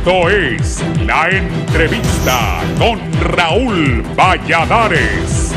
Esto es La Entrevista con Raúl Valladares.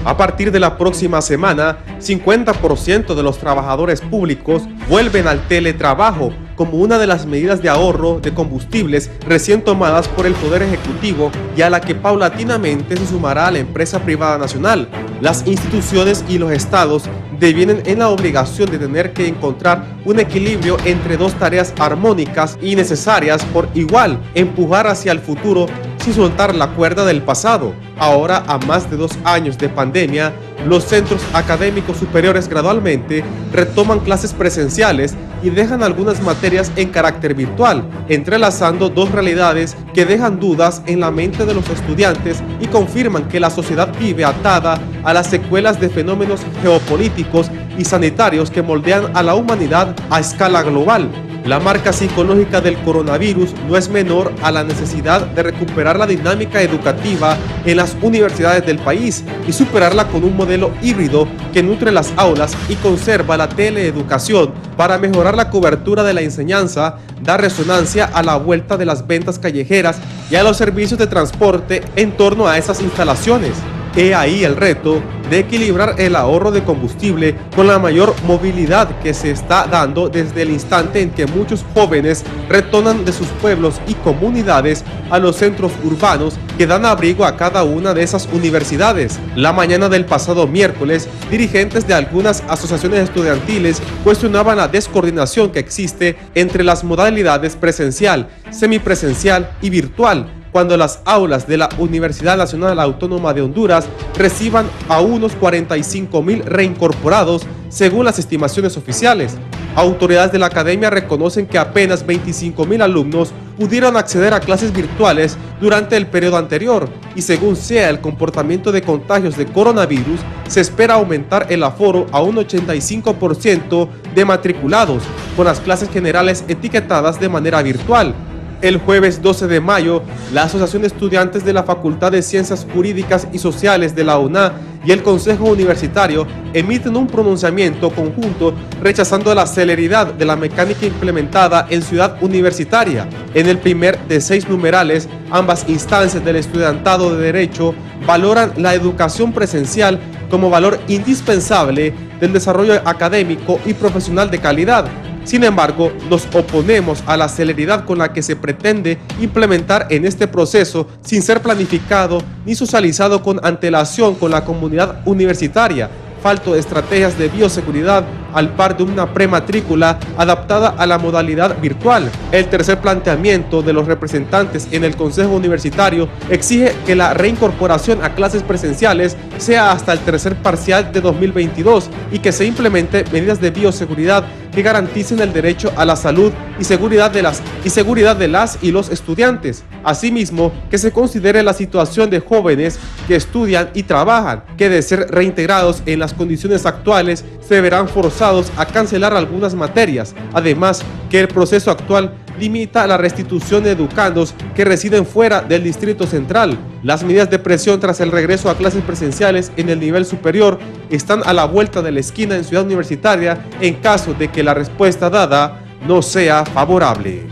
A partir de la próxima semana, 50% de los trabajadores públicos vuelven al teletrabajo como una de las medidas de ahorro de combustibles recién tomadas por el Poder Ejecutivo y a la que paulatinamente se sumará la empresa privada nacional. Las instituciones y los estados devienen en la obligación de tener que encontrar un equilibrio entre dos tareas armónicas y necesarias por igual, empujar hacia el futuro sin soltar la cuerda del pasado. Ahora, a más de 2 años de pandemia, los centros académicos superiores gradualmente retoman clases presenciales y dejan algunas materias en carácter virtual, entrelazando dos realidades que dejan dudas en la mente de los estudiantes y confirman que la sociedad vive atada a las secuelas de fenómenos geopolíticos y sanitarios que moldean a la humanidad a escala global. La marca psicológica del coronavirus no es menor a la necesidad de recuperar la dinámica educativa en las universidades del país y superarla con un modelo híbrido que nutre las aulas y conserva la teleeducación para mejorar la cobertura de la enseñanza, dar resonancia a la vuelta de las ventas callejeras y a los servicios de transporte en torno a esas instalaciones. He ahí el reto de equilibrar el ahorro de combustible con la mayor movilidad que se está dando desde el instante en que muchos jóvenes retornan de sus pueblos y comunidades a los centros urbanos que dan abrigo a cada una de esas universidades. La mañana del pasado miércoles, dirigentes de algunas asociaciones estudiantiles cuestionaban la descoordinación que existe entre las modalidades presencial, semipresencial y virtual, cuando las aulas de la Universidad Nacional Autónoma de Honduras reciban a unos 45,000 reincorporados según las estimaciones oficiales. Autoridades de la academia reconocen que apenas 25,000 alumnos pudieron acceder a clases virtuales durante el periodo anterior y según sea el comportamiento de contagios de coronavirus, se espera aumentar el aforo a un 85% de matriculados, con las clases generales etiquetadas de manera virtual. El jueves 12 de mayo, la Asociación de Estudiantes de la Facultad de Ciencias Jurídicas y Sociales de la UNA y el Consejo Universitario emiten un pronunciamiento conjunto rechazando la celeridad de la mecánica implementada en Ciudad Universitaria. En el primer de 6 numerales, ambas instancias del estudiantado de Derecho valoran la educación presencial como valor indispensable del desarrollo académico y profesional de calidad. Sin embargo, nos oponemos a la celeridad con la que se pretende implementar en este proceso sin ser planificado ni socializado con antelación con la comunidad universitaria. Falta de estrategias de bioseguridad al par de una prematrícula adaptada a la modalidad virtual. El tercer planteamiento de los representantes en el Consejo Universitario exige que la reincorporación a clases presenciales sea hasta el tercer parcial de 2022 y que se implementen medidas de bioseguridad que garanticen el derecho a la salud y seguridad de las y los estudiantes. Asimismo, que se considere la situación de jóvenes que estudian y trabajan, que de ser reintegrados en las condiciones actuales se verán forzados a cancelar algunas materias. Además, que el proceso actual limita la restitución de educandos que residen fuera del Distrito Central. Las medidas de presión tras el regreso a clases presenciales en el nivel superior están a la vuelta de la esquina en Ciudad Universitaria en caso de que la respuesta dada no sea favorable.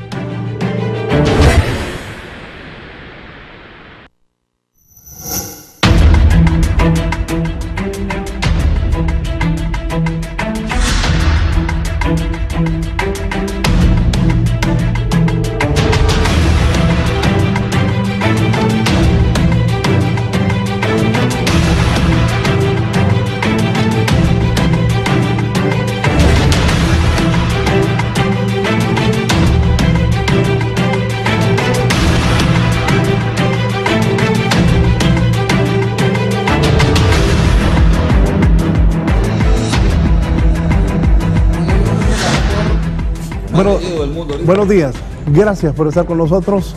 Buenos días, gracias por estar con nosotros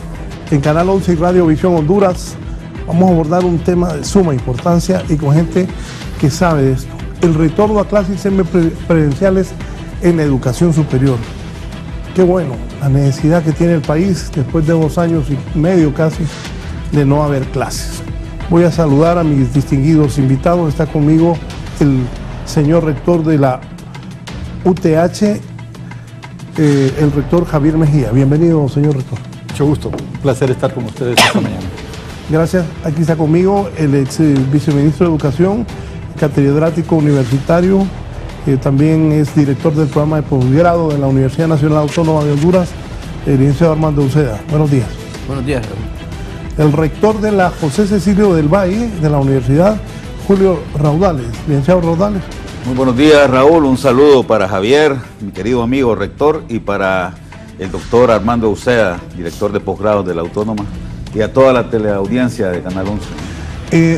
en Canal 11 y Radio Visión Honduras. Vamos a abordar un tema de suma importancia y con gente que sabe de esto. El retorno a clases semipresenciales en la educación superior. Qué bueno, la necesidad que tiene el país después de 2 años y medio casi de no haber clases. Voy a saludar a mis distinguidos invitados. Está conmigo el señor rector de la UTH, el rector Javier Mejía. Bienvenido, señor rector. Mucho gusto, un placer estar con ustedes esta mañana. Gracias. Aquí está conmigo el ex viceministro de Educación, catedrático universitario, también es director del programa de posgrado de la Universidad Nacional Autónoma de Honduras, el licenciado Armando Uceda. Buenos días. Buenos días. El rector de la José Cecilio del Valle, de la Universidad, Julio Raudales. Licenciado Raudales. Muy buenos días, Raúl. Un saludo para Javier, mi querido amigo rector, y para el doctor Armando Uceda, director de posgrado de la Autónoma, y a toda la teleaudiencia de Canal 11.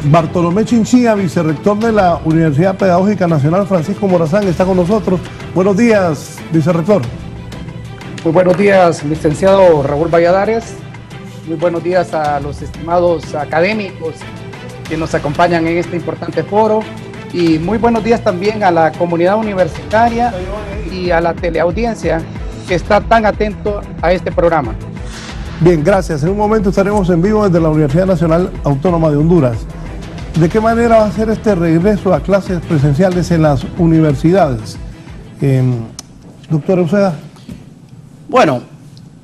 Bartolomé Chinchilla, vicerrector de la Universidad Pedagógica Nacional Francisco Morazán, está con nosotros. Buenos días, vicerrector. Muy buenos días, licenciado Raúl Valladares. Muy buenos días a los estimados académicos que nos acompañan en este importante foro. Y muy buenos días también a la comunidad universitaria y a la teleaudiencia que está tan atento a este programa. Bien, gracias. En un momento estaremos en vivo desde la Universidad Nacional Autónoma de Honduras. ¿De qué manera va a ser este regreso a clases presenciales en las universidades? Doctor Uceda. Bueno,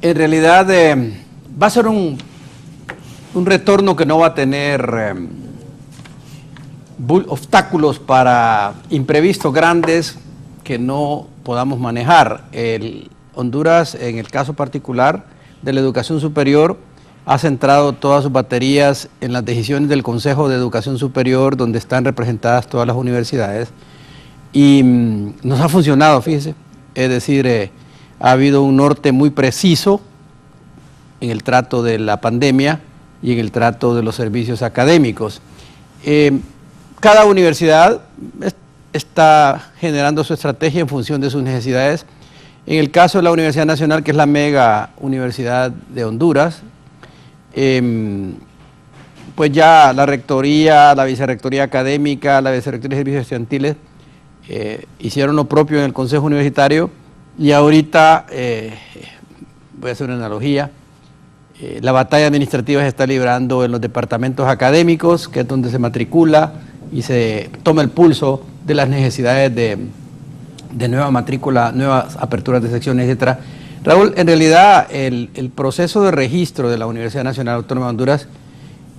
en realidad va a ser un retorno que no va a tener obstáculos para imprevistos grandes que no podamos manejar. Honduras, en el caso particular de la educación superior, ha centrado todas sus baterías en las decisiones del Consejo de Educación Superior, donde están representadas todas las universidades, y nos ha funcionado, fíjese. Es decir, ha habido un norte muy preciso en el trato de la pandemia y en el trato de los servicios académicos. Cada universidad está generando su estrategia en función de sus necesidades. En el caso de la Universidad Nacional, que es la mega universidad de Honduras, pues ya la rectoría, la vicerrectoría académica, la vicerrectoría de servicios estudiantiles hicieron lo propio en el Consejo Universitario, y ahorita, voy a hacer una analogía, la batalla administrativa se está librando en los departamentos académicos, que es donde se matricula y se toma el pulso de las necesidades de nueva matrícula, nuevas aperturas de secciones, etcétera. Raúl, en realidad el proceso de registro de la Universidad Nacional Autónoma de Honduras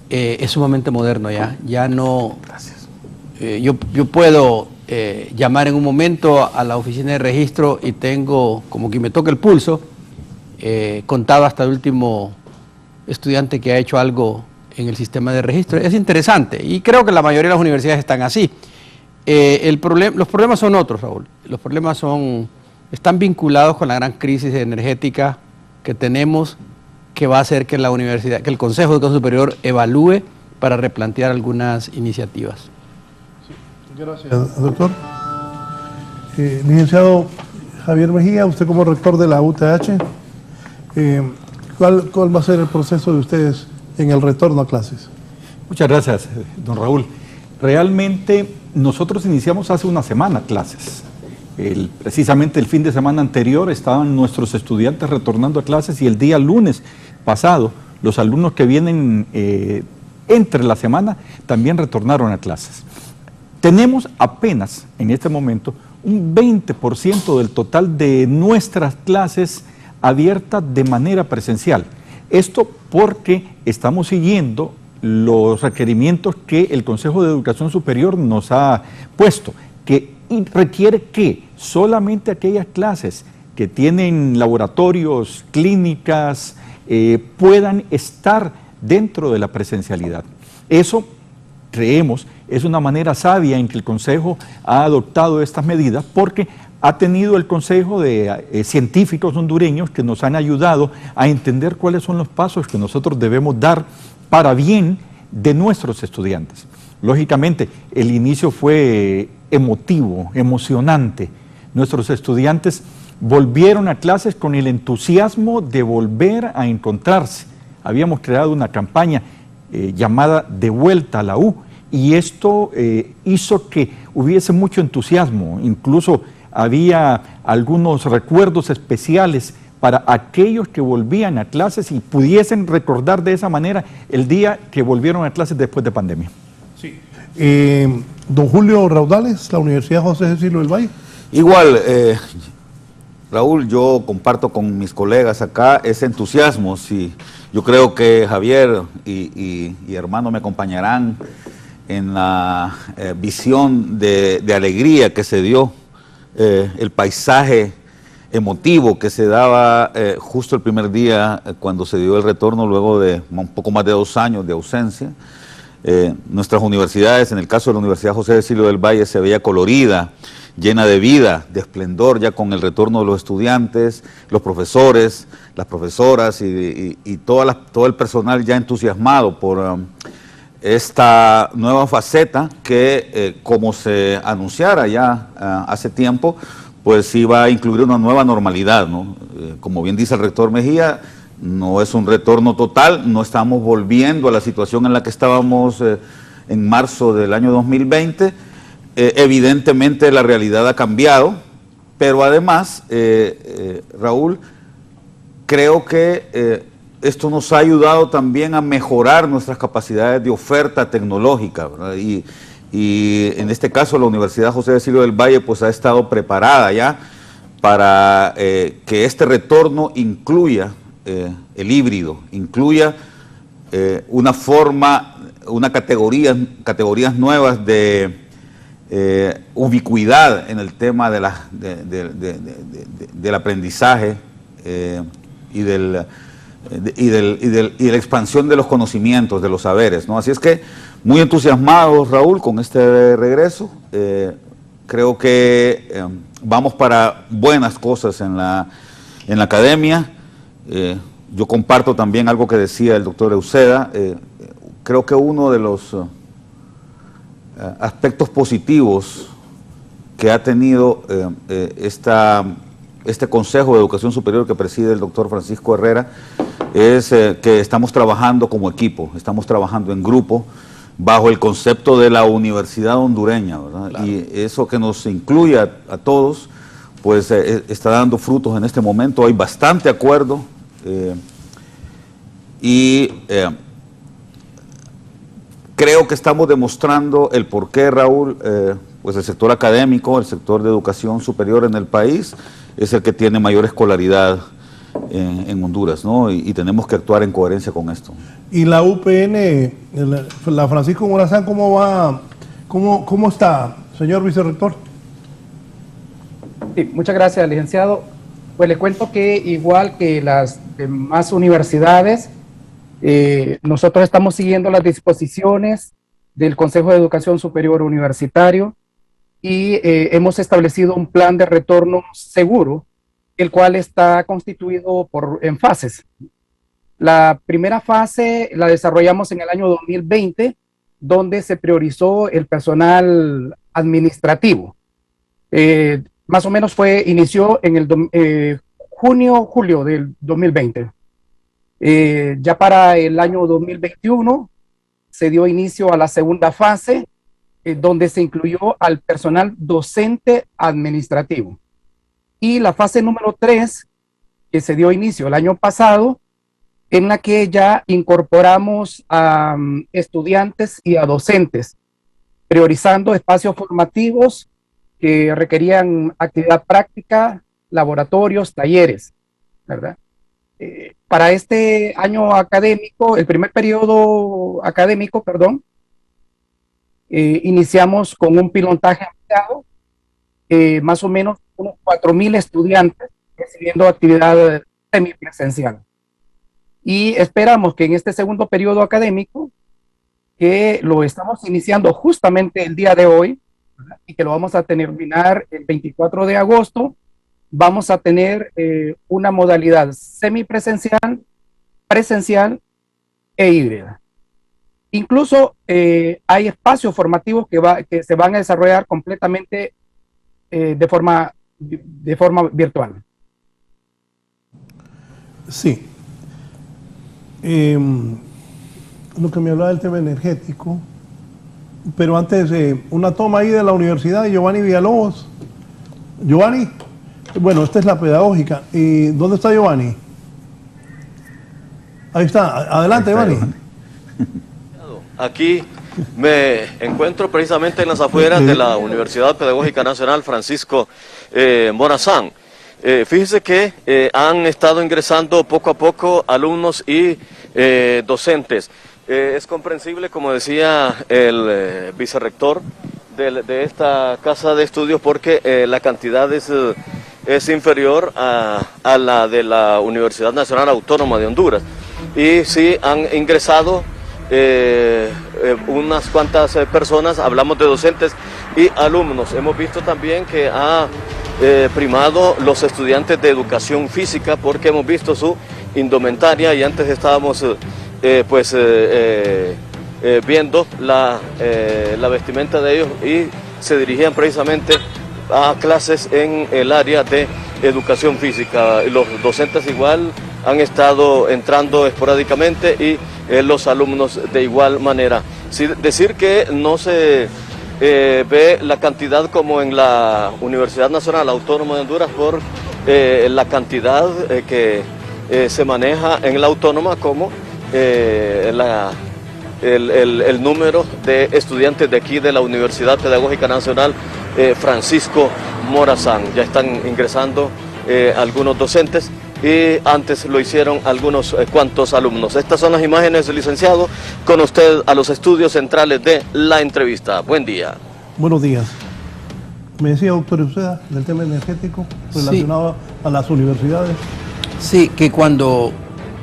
es sumamente moderno ya. Ya no... Gracias. Yo puedo llamar en un momento a la oficina de registro y tengo, como que me toca el pulso, contado hasta el último estudiante que ha hecho algo en el sistema de registro. Es interesante y creo que la mayoría de las universidades están así. Los problemas son otros, Raúl. Los problemas están vinculados con la gran crisis energética que tenemos, que va a hacer que que el Consejo de Educación Superior evalúe para replantear algunas iniciativas. Sí, gracias, doctor. Licenciado Javier Mejía, usted como rector de la UTH, ¿cuál va a ser el proceso de ustedes en el retorno a clases? Muchas gracias, don Raúl. Realmente nosotros iniciamos hace una semana clases. Precisamente el fin de semana anterior estaban nuestros estudiantes retornando a clases, y el día lunes pasado los alumnos que vienen entre la semana también retornaron a clases. Tenemos apenas en este momento un 20% del total de nuestras clases abiertas de manera presencial. Esto porque estamos siguiendo los requerimientos que el Consejo de Educación Superior nos ha puesto, que requiere que solamente aquellas clases que tienen laboratorios, clínicas, puedan estar dentro de la presencialidad. Eso, creemos, es una manera sabia en que el Consejo ha adoptado estas medidas, porque ha tenido el Consejo de científicos hondureños que nos han ayudado a entender cuáles son los pasos que nosotros debemos dar para bien de nuestros estudiantes. Lógicamente, el inicio fue emotivo, emocionante. Nuestros estudiantes volvieron a clases con el entusiasmo de volver a encontrarse. Habíamos creado una campaña llamada De Vuelta a la U, y esto hizo que hubiese mucho entusiasmo. Incluso había algunos recuerdos especiales para aquellos que volvían a clases y pudiesen recordar de esa manera el día que volvieron a clases después de pandemia. Sí. Don Julio Raudales, la Universidad José Cecilio del Valle. Igual, Raúl, yo comparto con mis colegas acá ese entusiasmo. Sí, yo creo que Javier y hermano me acompañarán en la visión de alegría que se dio, el paisaje emotivo que se daba justo el primer día cuando se dio el retorno luego de un poco más de 2 años de ausencia. Nuestras universidades, en el caso de la Universidad José de Silio del Valle, se veía colorida, llena de vida, de esplendor, ya con el retorno de los estudiantes, los profesores, las profesoras y todo el personal ya entusiasmado por esta nueva faceta que, como se anunciara ya hace tiempo, pues iba a incluir una nueva normalidad, ¿no? Como bien dice el rector Mejía, no es un retorno total, no estamos volviendo a la situación en la que estábamos en marzo del año 2020. Evidentemente la realidad ha cambiado, pero además, Raúl, creo que esto nos ha ayudado también a mejorar nuestras capacidades de oferta tecnológica, ¿verdad? Y en este caso la Universidad José de Silio del Valle pues ha estado preparada ya para que este retorno incluya el híbrido, incluya categorías nuevas de ubicuidad en el tema del aprendizaje y de la expansión de los conocimientos, de los saberes, ¿no? Así es que muy entusiasmados, Raúl, con este regreso. Creo que vamos para buenas cosas en la academia. Yo comparto también algo que decía el doctor Uceda. Creo que uno de los aspectos positivos que ha tenido este Consejo de Educación Superior que preside el doctor Francisco Herrera es que estamos trabajando como equipo, estamos trabajando en grupo, bajo el concepto de la universidad hondureña, ¿verdad? Claro. Y eso que nos incluye a todos, pues está dando frutos en este momento. Hay bastante acuerdo creo que estamos demostrando el porqué, Raúl, pues el sector académico, el sector de educación superior en el país es el que tiene mayor escolaridad en Honduras, ¿no? Y tenemos que actuar en coherencia con esto. ¿Y la UPN, la Francisco Morazán, cómo va? ¿Cómo está, señor vicerrector? Sí, muchas gracias, licenciado. Pues le cuento que igual que las demás universidades, nosotros estamos siguiendo las disposiciones del Consejo de Educación Superior Universitario y hemos establecido un plan de retorno seguro, el cual está constituido en fases. La primera fase la desarrollamos en el año 2020, donde se priorizó el personal administrativo. Más o menos inició en el junio-julio del 2020. Ya para el año 2021 se dio inicio a la segunda fase, donde se incluyó al personal docente administrativo. Y la fase número 3, que se dio inicio el año pasado, en la que ya incorporamos a estudiantes y a docentes, priorizando espacios formativos que requerían actividad práctica, laboratorios, talleres, ¿verdad? Para este año académico, el primer periodo académico, perdón, iniciamos con un pilotaje ampliado, más o menos unos 4,000 estudiantes recibiendo actividad semipresencial. Y esperamos que en este segundo periodo académico, que lo estamos iniciando justamente el día de hoy, ¿verdad? Y que lo vamos a terminar el 24 de agosto, vamos a tener una modalidad semipresencial, presencial e híbrida. Incluso hay espacios formativos que se van a desarrollar completamente de forma virtual. Sí. Lo que me hablaba del tema energético, pero antes una toma ahí de la Universidad de Giovanni Villalobos. Giovanni, bueno, esta es la pedagógica. ¿Y dónde está Giovanni? Ahí está, adelante, Giovanni. Aquí me encuentro precisamente en las afueras de la Universidad Pedagógica Nacional Francisco Morazán. Fíjese que han estado ingresando poco a poco alumnos y docentes. Es comprensible, como decía el vicerrector de esta casa de estudios, porque la cantidad es inferior a la de la Universidad Nacional Autónoma de Honduras. Y sí han ingresado unas cuantas personas, hablamos de docentes y alumnos. Hemos visto también que ha primado los estudiantes de educación física, porque hemos visto su indumentaria y antes estábamos viendo la vestimenta de ellos, y se dirigían precisamente a clases en el área de educación física. Los docentes igual han estado entrando esporádicamente y los alumnos de igual manera. Sí, decir que no se ve la cantidad como en la Universidad Nacional Autónoma de Honduras por la cantidad que se maneja en la autónoma, como el número de estudiantes de aquí de la Universidad Pedagógica Nacional Francisco Morazán. Ya están ingresando algunos docentes y antes lo hicieron algunos cuantos alumnos. Estas son las imágenes, licenciado, con usted a los estudios centrales de la entrevista. Buen día. Buenos días. Me decía, doctor Uceda, del tema energético relacionado a las universidades. Sí, que cuando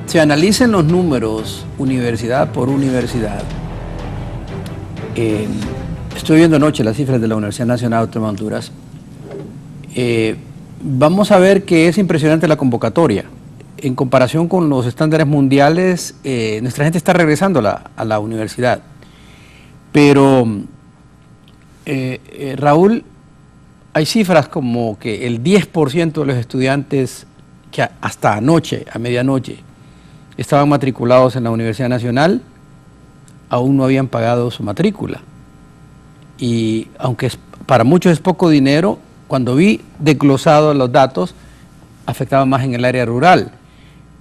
se analicen los números universidad por universidad, estoy viendo anoche las cifras de la Universidad Nacional Autónoma de Honduras, vamos a ver que es impresionante la convocatoria. En comparación con los estándares mundiales, nuestra gente está regresando a la universidad. Pero, Raúl, hay cifras como que el 10% de los estudiantes que hasta anoche, a medianoche, estaban matriculados en la Universidad Nacional, aún no habían pagado su matrícula. Y aunque para muchos es poco dinero, cuando vi desglosados los datos, afectaba más en el área rural.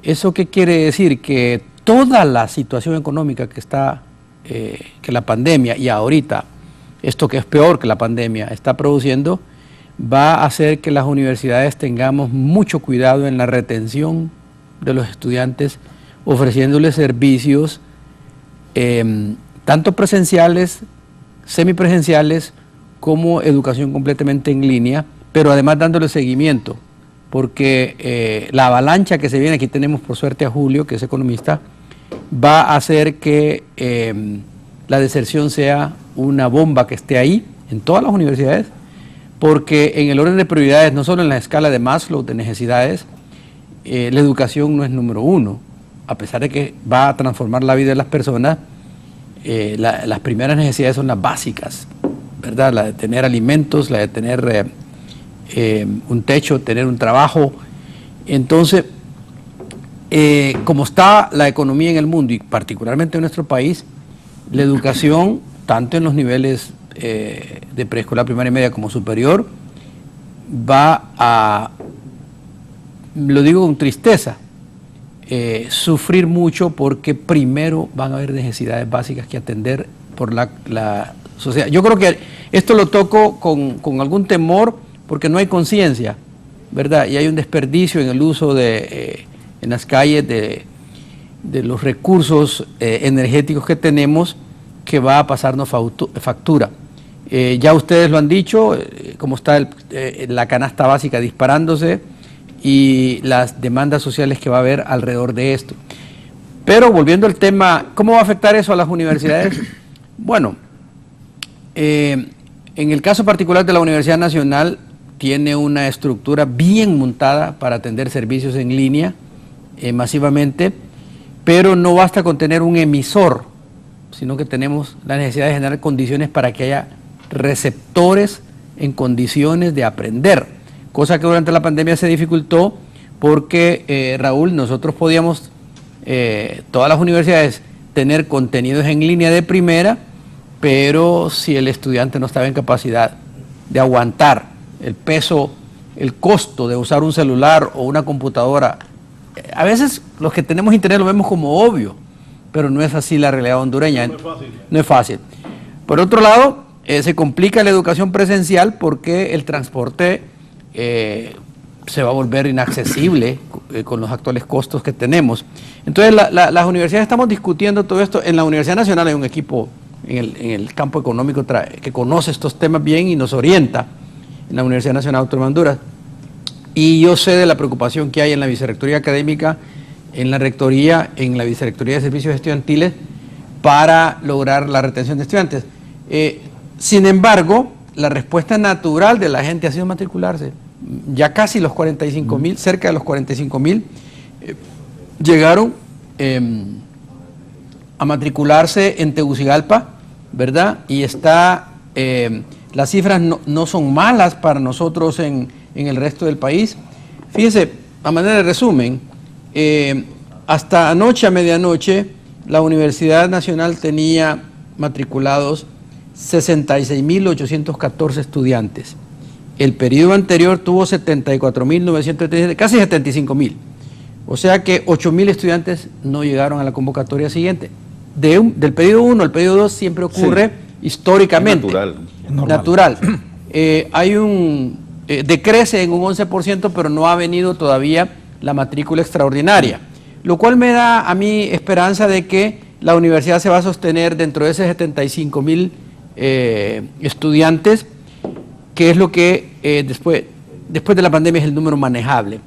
¿Eso qué quiere decir? Que toda la situación económica que está, que la pandemia, y ahorita esto que es peor que la pandemia, está produciendo, va a hacer que las universidades tengamos mucho cuidado en la retención de los estudiantes, ofreciéndoles servicios tanto presenciales, semipresenciales, como educación completamente en línea, pero además dándole seguimiento, porque la avalancha que se viene, aquí tenemos por suerte a Julio, que es economista, va a hacer que la deserción sea una bomba que esté ahí, en todas las universidades, porque en el orden de prioridades, no solo en la escala de Maslow de necesidades, la educación no es número uno, a pesar de que va a transformar la vida de las personas. Las primeras necesidades son las básicas, ¿verdad? La de tener alimentos, la de tener un techo, tener un trabajo. Entonces, como está la economía en el mundo y particularmente en nuestro país, la educación, tanto en los niveles de preescolar, primaria y media como superior, va a, lo digo con tristeza, sufrir mucho, porque primero van a haber necesidades básicas que atender por la sociedad. Yo creo que esto lo toco con algún temor, porque no hay conciencia, ¿verdad? Y hay un desperdicio en el uso en las calles de los recursos energéticos que tenemos, que va a pasarnos factura. Ya ustedes lo han dicho, cómo está la canasta básica disparándose y las demandas sociales que va a haber alrededor de esto. Pero volviendo al tema, ¿cómo va a afectar eso a las universidades? Bueno, en el caso particular de la Universidad Nacional, tiene una estructura bien montada para atender servicios en línea masivamente, pero no basta con tener un emisor, sino que tenemos la necesidad de generar condiciones para que haya receptores en condiciones de aprender, cosa que durante la pandemia se dificultó porque, Raúl, nosotros podíamos, todas las universidades, tener contenidos en línea de primera, pero si el estudiante no estaba en capacidad de aguantar el peso, el costo de usar un celular o una computadora, a veces los que tenemos internet lo vemos como obvio, pero no es así la realidad hondureña. No es fácil. No es fácil. Por otro lado, se complica la educación presencial porque el transporte se va a volver inaccesible con los actuales costos que tenemos. Entonces las universidades estamos discutiendo todo esto. En la Universidad Nacional hay un equipo en el campo económico que conoce estos temas bien y nos orienta, en la Universidad Nacional Autónoma de Honduras. Y yo sé de la preocupación que hay en la Vicerrectoría Académica, en la Rectoría, en la Vicerrectoría de Servicios Estudiantiles, para lograr la retención de estudiantes. Sin embargo, la respuesta natural de la gente ha sido matricularse. Ya casi los 45,000, cerca de los 45,000, llegaron a matricularse en Tegucigalpa, ¿verdad? Y las cifras no son malas para nosotros en el resto del país. Fíjense, a manera de resumen, hasta anoche a medianoche, la Universidad Nacional tenía matriculados 66.814 estudiantes. El periodo anterior tuvo 74.937, casi 75.000. O sea que 8.000 estudiantes no llegaron a la convocatoria siguiente. Del periodo 1 al periodo 2 siempre ocurre históricamente. Es natural. Hay decrece en un 11%, pero no ha venido todavía la matrícula extraordinaria. Lo cual me da a mí esperanza de que la universidad se va a sostener dentro de esos 75,000 estudiantes, que es lo que después de la pandemia es el número manejable.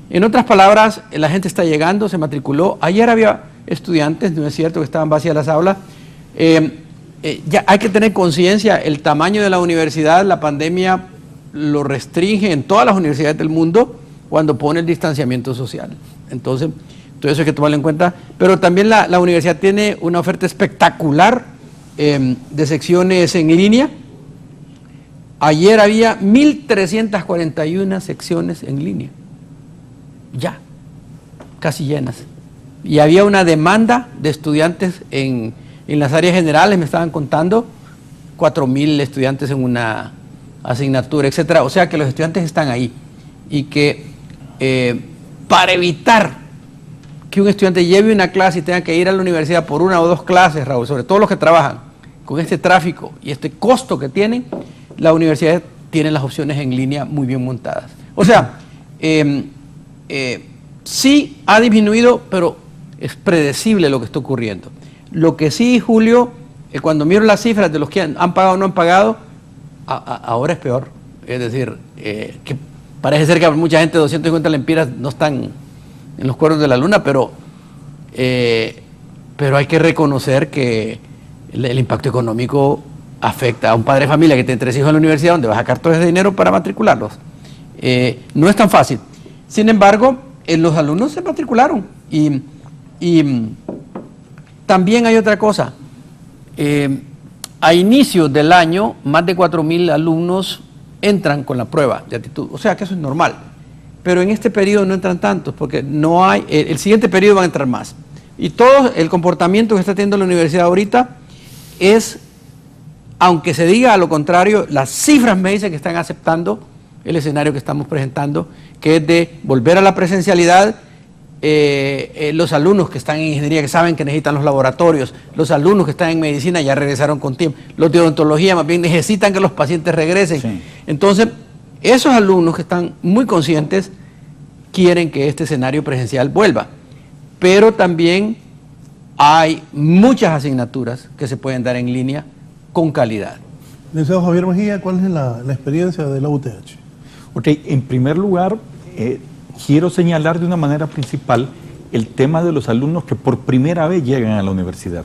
En otras palabras, la gente está llegando, se matriculó. Ayer había estudiantes, no es cierto que estaban vacías las aulas. Ya hay que tener conciencia, el tamaño de la universidad, la pandemia lo restringe en todas las universidades del mundo cuando pone el distanciamiento social. Entonces, todo eso hay que tomarlo en cuenta. Pero también la universidad tiene una oferta espectacular de secciones en línea. Ayer había 1.341 secciones en línea, ya, casi llenas. Y había una demanda de estudiantes en las áreas generales, me estaban contando, 4.000 estudiantes en una asignatura, etcétera. O sea que los estudiantes están ahí. Y que para evitar que un estudiante lleve una clase y tenga que ir a la universidad por 1 o 2 clases, Raúl, sobre todo los que trabajan con este tráfico y este costo que tienen, la universidad tiene las opciones en línea muy bien montadas. O sea, sí ha disminuido, pero es predecible lo que está ocurriendo. Lo que sí, Julio, cuando miro las cifras de los que han pagado o no han pagado, ahora es peor. Es decir, que parece ser que mucha gente, 250 lempiras, no están en los cuernos de la luna, pero hay que reconocer que el impacto económico afecta a un padre de familia que tiene 3 hijos en la universidad, donde va a sacar todo ese dinero para matricularlos. No es tan fácil. Sin embargo, los alumnos se matricularon. Y también hay otra cosa. A inicios del año, más de 4.000 alumnos entran con la prueba de aptitud. O sea que eso es normal. Pero en este periodo no entran tantos, porque no hay, el siguiente periodo van a entrar más. Y todo el comportamiento que está teniendo la universidad ahorita es, aunque se diga a lo contrario, las cifras me dicen que están aceptando el escenario que estamos presentando, que es de volver a la presencialidad. Los alumnos que están en ingeniería, que saben que necesitan los laboratorios, los alumnos que están en medicina ya regresaron con tiempo, los de odontología más bien necesitan que los pacientes regresen. Sí. Entonces, esos alumnos que están muy conscientes quieren que este escenario presencial vuelva, pero también hay muchas asignaturas que se pueden dar en línea con calidad. Licenciado Javier Mejía, ¿cuál es la experiencia de la UTH? Ok, en primer lugar, quiero señalar de una manera principal el tema de los alumnos que por primera vez llegan a la universidad.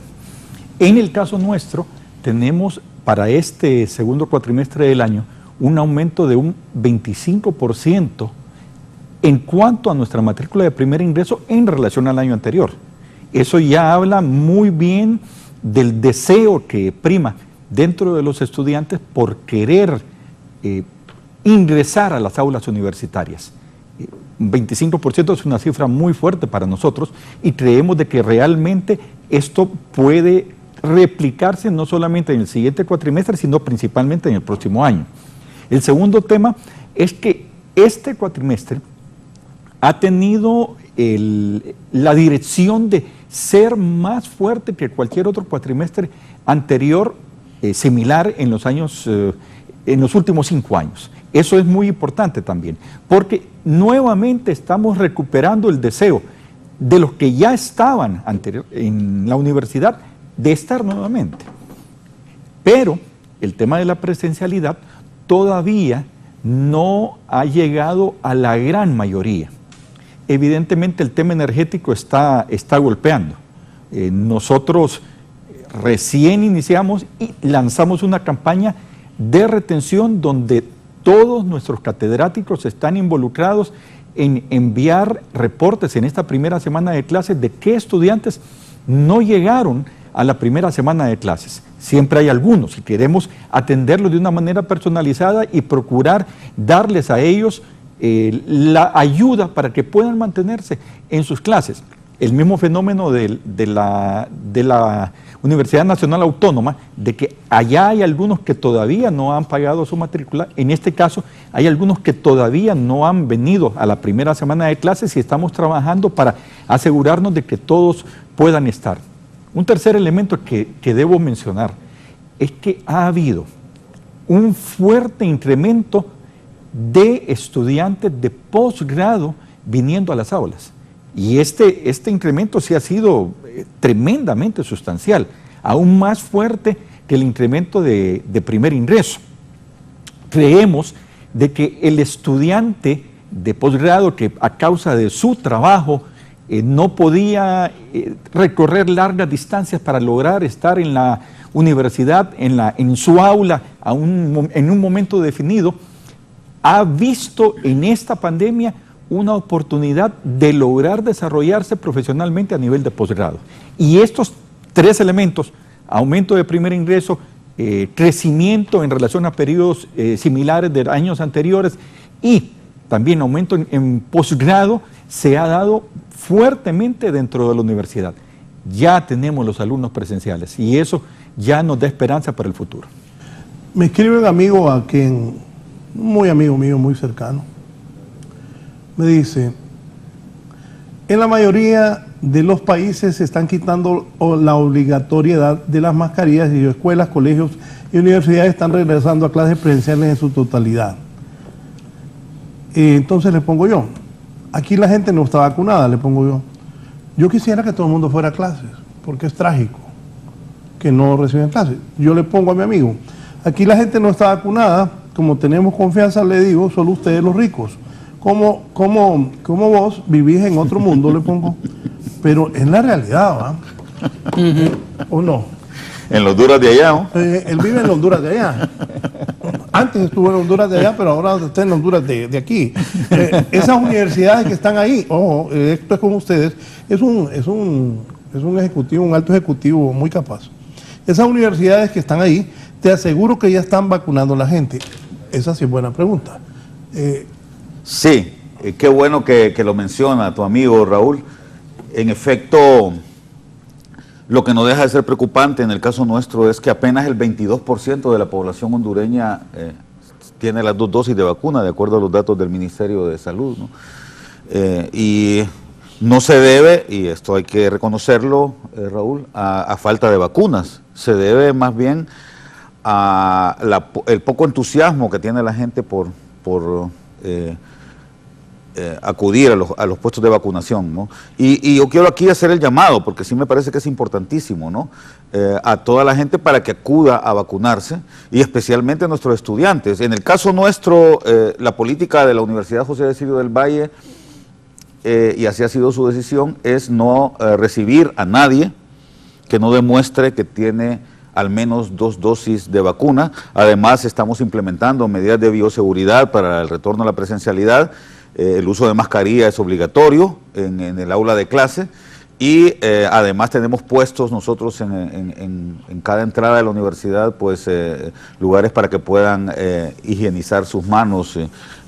En el caso nuestro, tenemos para este segundo cuatrimestre del año un aumento de un 25% en cuanto a nuestra matrícula de primer ingreso en relación al año anterior. Eso ya habla muy bien del deseo que prima dentro de los estudiantes por querer ingresar a las aulas universitarias. 25% es una cifra muy fuerte para nosotros y creemos de que realmente esto puede replicarse no solamente en el siguiente cuatrimestre, sino principalmente en el próximo año. El segundo tema es que este cuatrimestre ha tenido la dirección de ser más fuerte que cualquier otro cuatrimestre anterior, similar en los últimos 5 años. Eso es muy importante también, porque nuevamente estamos recuperando el deseo de los que ya estaban en la universidad de estar nuevamente. Pero el tema de la presencialidad todavía no ha llegado a la gran mayoría. Evidentemente el tema energético está golpeando. Nosotros recién iniciamos y lanzamos una campaña de retención donde todos nuestros catedráticos están involucrados en enviar reportes en esta primera semana de clases de qué estudiantes no llegaron a la primera semana de clases. Siempre hay algunos y queremos atenderlos de una manera personalizada y procurar darles a ellos la ayuda para que puedan mantenerse en sus clases. El mismo fenómeno de la Universidad Nacional Autónoma, de que allá hay algunos que todavía no han pagado su matrícula. En este caso, hay algunos que todavía no han venido a la primera semana de clases y estamos trabajando para asegurarnos de que todos puedan estar. Un tercer elemento que debo mencionar es que ha habido un fuerte incremento de estudiantes de posgrado viniendo a las aulas. Y este incremento sí ha sido tremendamente sustancial, aún más fuerte que el incremento de primer ingreso. Creemos de que el estudiante de posgrado que a causa de su trabajo no podía recorrer largas distancias para lograr estar en la universidad, en su aula, en un momento definido, ha visto en esta pandemia una oportunidad de lograr desarrollarse profesionalmente a nivel de posgrado. Y estos tres elementos, aumento de primer ingreso, crecimiento en relación a periodos similares de años anteriores y también aumento en posgrado, se ha dado fuertemente dentro de la universidad. Ya tenemos los alumnos presenciales y eso ya nos da esperanza para el futuro. Me escribe un amigo a quien, muy amigo mío, muy cercano, me dice, en la mayoría de los países se están quitando la obligatoriedad de las mascarillas y escuelas, colegios y universidades están regresando a clases presenciales en su totalidad. Entonces le pongo yo, aquí la gente no está vacunada, le pongo yo. Yo quisiera que todo el mundo fuera a clases, porque es trágico que no reciban clases. Yo le pongo a mi amigo, aquí la gente no está vacunada, como tenemos confianza, le digo, solo ustedes los ricos. Como vos vivís en otro mundo, le pongo, pero es la realidad, ¿va? ¿O no? En los Honduras de allá, ¿no? Él vive en Honduras de allá. Antes estuvo en Honduras de allá, pero ahora está en Honduras de aquí. Esas universidades que están ahí, ojo, esto es con ustedes, es un ejecutivo, un alto ejecutivo muy capaz. Esas universidades que están ahí, te aseguro que ya están vacunando a la gente. Esa sí es buena pregunta. Sí, qué bueno que lo menciona tu amigo Raúl. En efecto, lo que no deja de ser preocupante en el caso nuestro es que apenas el 22% de la población hondureña tiene las 2 dosis de vacuna, de acuerdo a los datos del Ministerio de Salud, ¿no? Y no se debe, y esto hay que reconocerlo, Raúl, a falta de vacunas. Se debe más bien a el poco entusiasmo que tiene la gente por acudir a los puestos de vacunación, ¿no? Y yo quiero aquí hacer el llamado, porque sí me parece que es importantísimo, ¿no? A toda la gente para que acuda a vacunarse, y especialmente a nuestros estudiantes. En el caso nuestro, la política de la Universidad José de Sirio del Valle, y así ha sido su decisión, es no recibir a nadie que no demuestre que tiene al menos 2 dosis de vacuna. Además, estamos implementando medidas de bioseguridad para el retorno a la presencialidad. El uso de mascarilla es obligatorio en el aula de clase y además tenemos puestos nosotros en cada entrada de la universidad, pues lugares para que puedan higienizar sus manos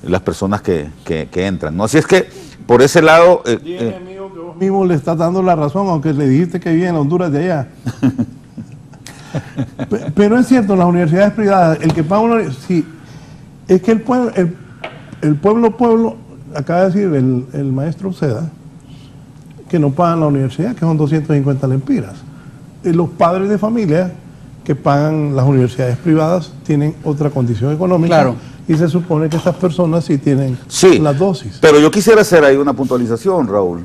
las personas que entran, ¿no? Así es que por ese lado... Dime, amigo, que vos mismo le estás dando la razón, aunque le dijiste que vive en Honduras de allá. Pero es cierto, las universidades privadas, el que paga sí, es que el pueblo, acaba de decir el maestro Seda, que no pagan la universidad, que son 250 lempiras. Los padres de familia que pagan las universidades privadas tienen otra condición económica, claro, y se supone que estas personas sí tienen las dosis. Pero yo quisiera hacer ahí una puntualización, Raúl.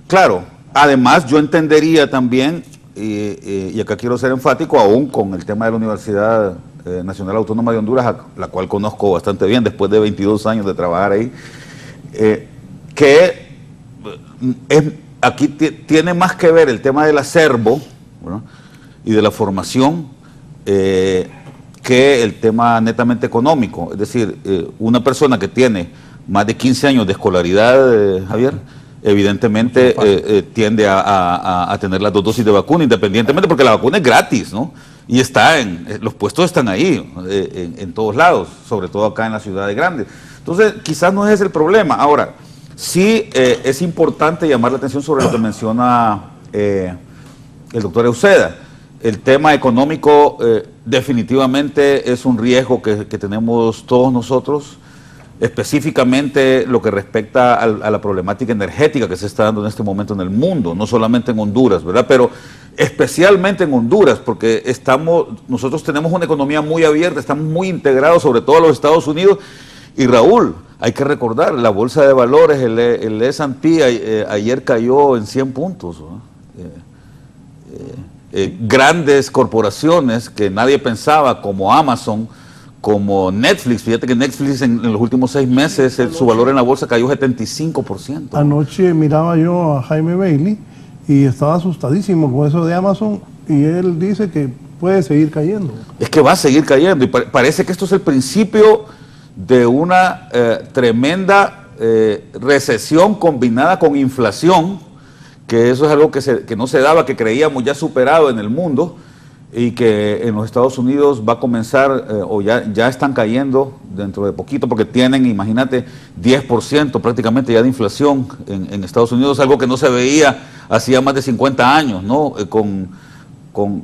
Claro, además yo entendería también, y acá quiero ser enfático, aún con el tema de la Universidad Nacional Autónoma de Honduras, la cual conozco bastante bien después de 22 años de trabajar ahí, que aquí tiene más que ver el tema del acervo, ¿no?, y de la formación que el tema netamente económico. Es decir, una persona que tiene más de 15 años de escolaridad, Javier, evidentemente tiende a tener las 2 dosis de vacuna, independientemente, porque la vacuna es gratis, ¿no? Y los puestos están ahí, en todos lados, sobre todo acá en las ciudades grandes. Entonces, quizás no es ese el problema. Ahora, sí es importante llamar la atención sobre lo que menciona el doctor Euseda. El tema económico definitivamente es un riesgo que tenemos todos nosotros, específicamente lo que respecta a la problemática energética que se está dando en este momento en el mundo, no solamente en Honduras, ¿verdad? Pero especialmente en Honduras, porque nosotros tenemos una economía muy abierta, estamos muy integrados, sobre todo a los Estados Unidos. Y Raúl, hay que recordar, la bolsa de valores, el S&P ayer cayó en 100 puntos, ¿no? Grandes corporaciones que nadie pensaba, como Amazon, como Netflix, fíjate que Netflix en los últimos 6 meses su valor en la bolsa cayó 75%. Anoche miraba yo a Jaime Bailey y estaba asustadísimo con eso de Amazon, y él dice que puede seguir cayendo. Es que va a seguir cayendo, y parece que esto es el principio de una tremenda recesión combinada con inflación, que eso es algo que no se daba, que creíamos ya superado en el mundo, y que en los Estados Unidos va a comenzar, o ya están cayendo dentro de poquito, porque tienen, imagínate, 10% prácticamente ya de inflación en Estados Unidos, algo que no se veía hacía más de 50 años, ¿no?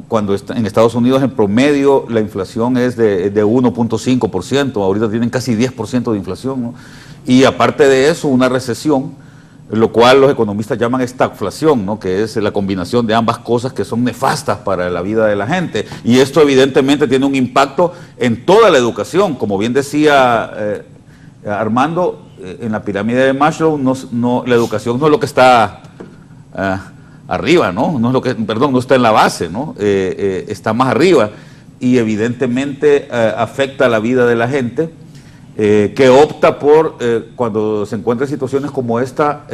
Cuando en Estados Unidos en promedio la inflación es de 1.5%, ahorita tienen casi 10% de inflación, ¿no? Y aparte de eso, una recesión, lo cual los economistas llaman estagflación, ¿no?, que es la combinación de ambas cosas que son nefastas para la vida de la gente. Y esto evidentemente tiene un impacto en toda la educación. Como bien decía Armando, en la pirámide de Maslow, la educación no es lo que está arriba, ¿no? No está en la base, ¿no? Está más arriba, y evidentemente afecta la vida de la gente, que opta por, cuando se encuentra en situaciones como esta,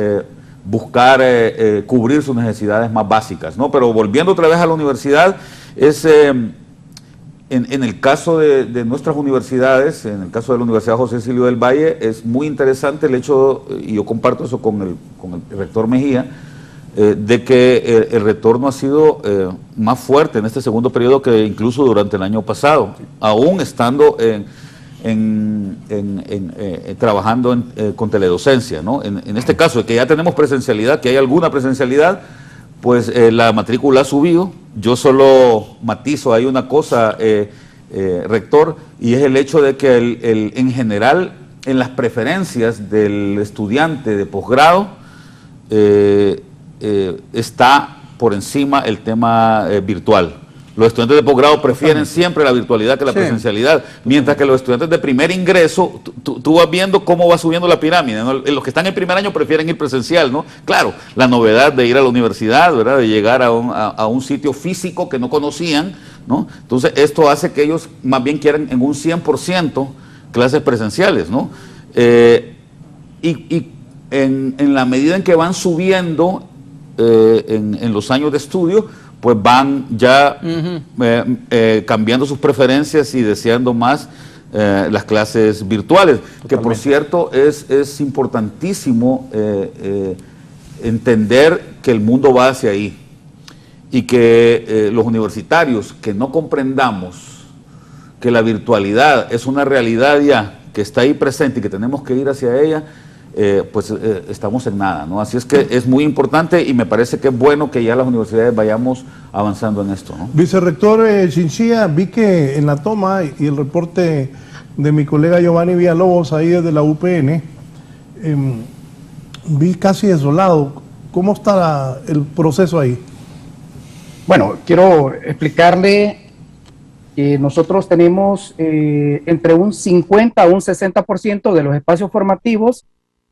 buscar cubrir sus necesidades más básicas, ¿no? Pero volviendo otra vez a la universidad, en el caso de nuestras universidades, en el caso de la Universidad José Cecilio del Valle, es muy interesante el hecho, y yo comparto eso con el rector Mejía, de que el retorno ha sido más fuerte en este segundo periodo que incluso durante el año pasado, aún estando trabajando con teledocencia, ¿no? En este caso, de que ya tenemos presencialidad, que hay alguna presencialidad, pues la matrícula ha subido. Yo solo matizo ahí una cosa, rector, y es el hecho de que en general, en las preferencias del estudiante de posgrado, está por encima el tema virtual. Los estudiantes de posgrado prefieren siempre la virtualidad que la presencialidad, mientras que los estudiantes de primer ingreso, tú vas viendo cómo va subiendo la pirámide, ¿no? Los que están en primer año prefieren ir presencial, ¿no? Claro, la novedad de ir a la universidad, ¿verdad?, de llegar a un sitio físico que no conocían, ¿no? Entonces esto hace que ellos más bien quieran en un 100% clases presenciales, ¿no? Y en la medida en que van subiendo en los años de estudio, pues van ya cambiando sus preferencias y deseando más las clases virtuales. Totalmente. Que por cierto es importantísimo entender que el mundo va hacia ahí, y que los universitarios que no comprendamos que la virtualidad es una realidad ya que está ahí presente y que tenemos que ir hacia ella, estamos en nada, ¿no? Así es que es muy importante, y me parece que es bueno que ya las universidades vayamos avanzando en esto, ¿no? Vicerrector Chinchilla, vi que en la toma y el reporte de mi colega Giovanni Villalobos ahí desde la UPN, vi casi desolado. ¿Cómo está el proceso ahí? Bueno, quiero explicarle Nosotros tenemos entre un 50 a un 60% de los espacios formativos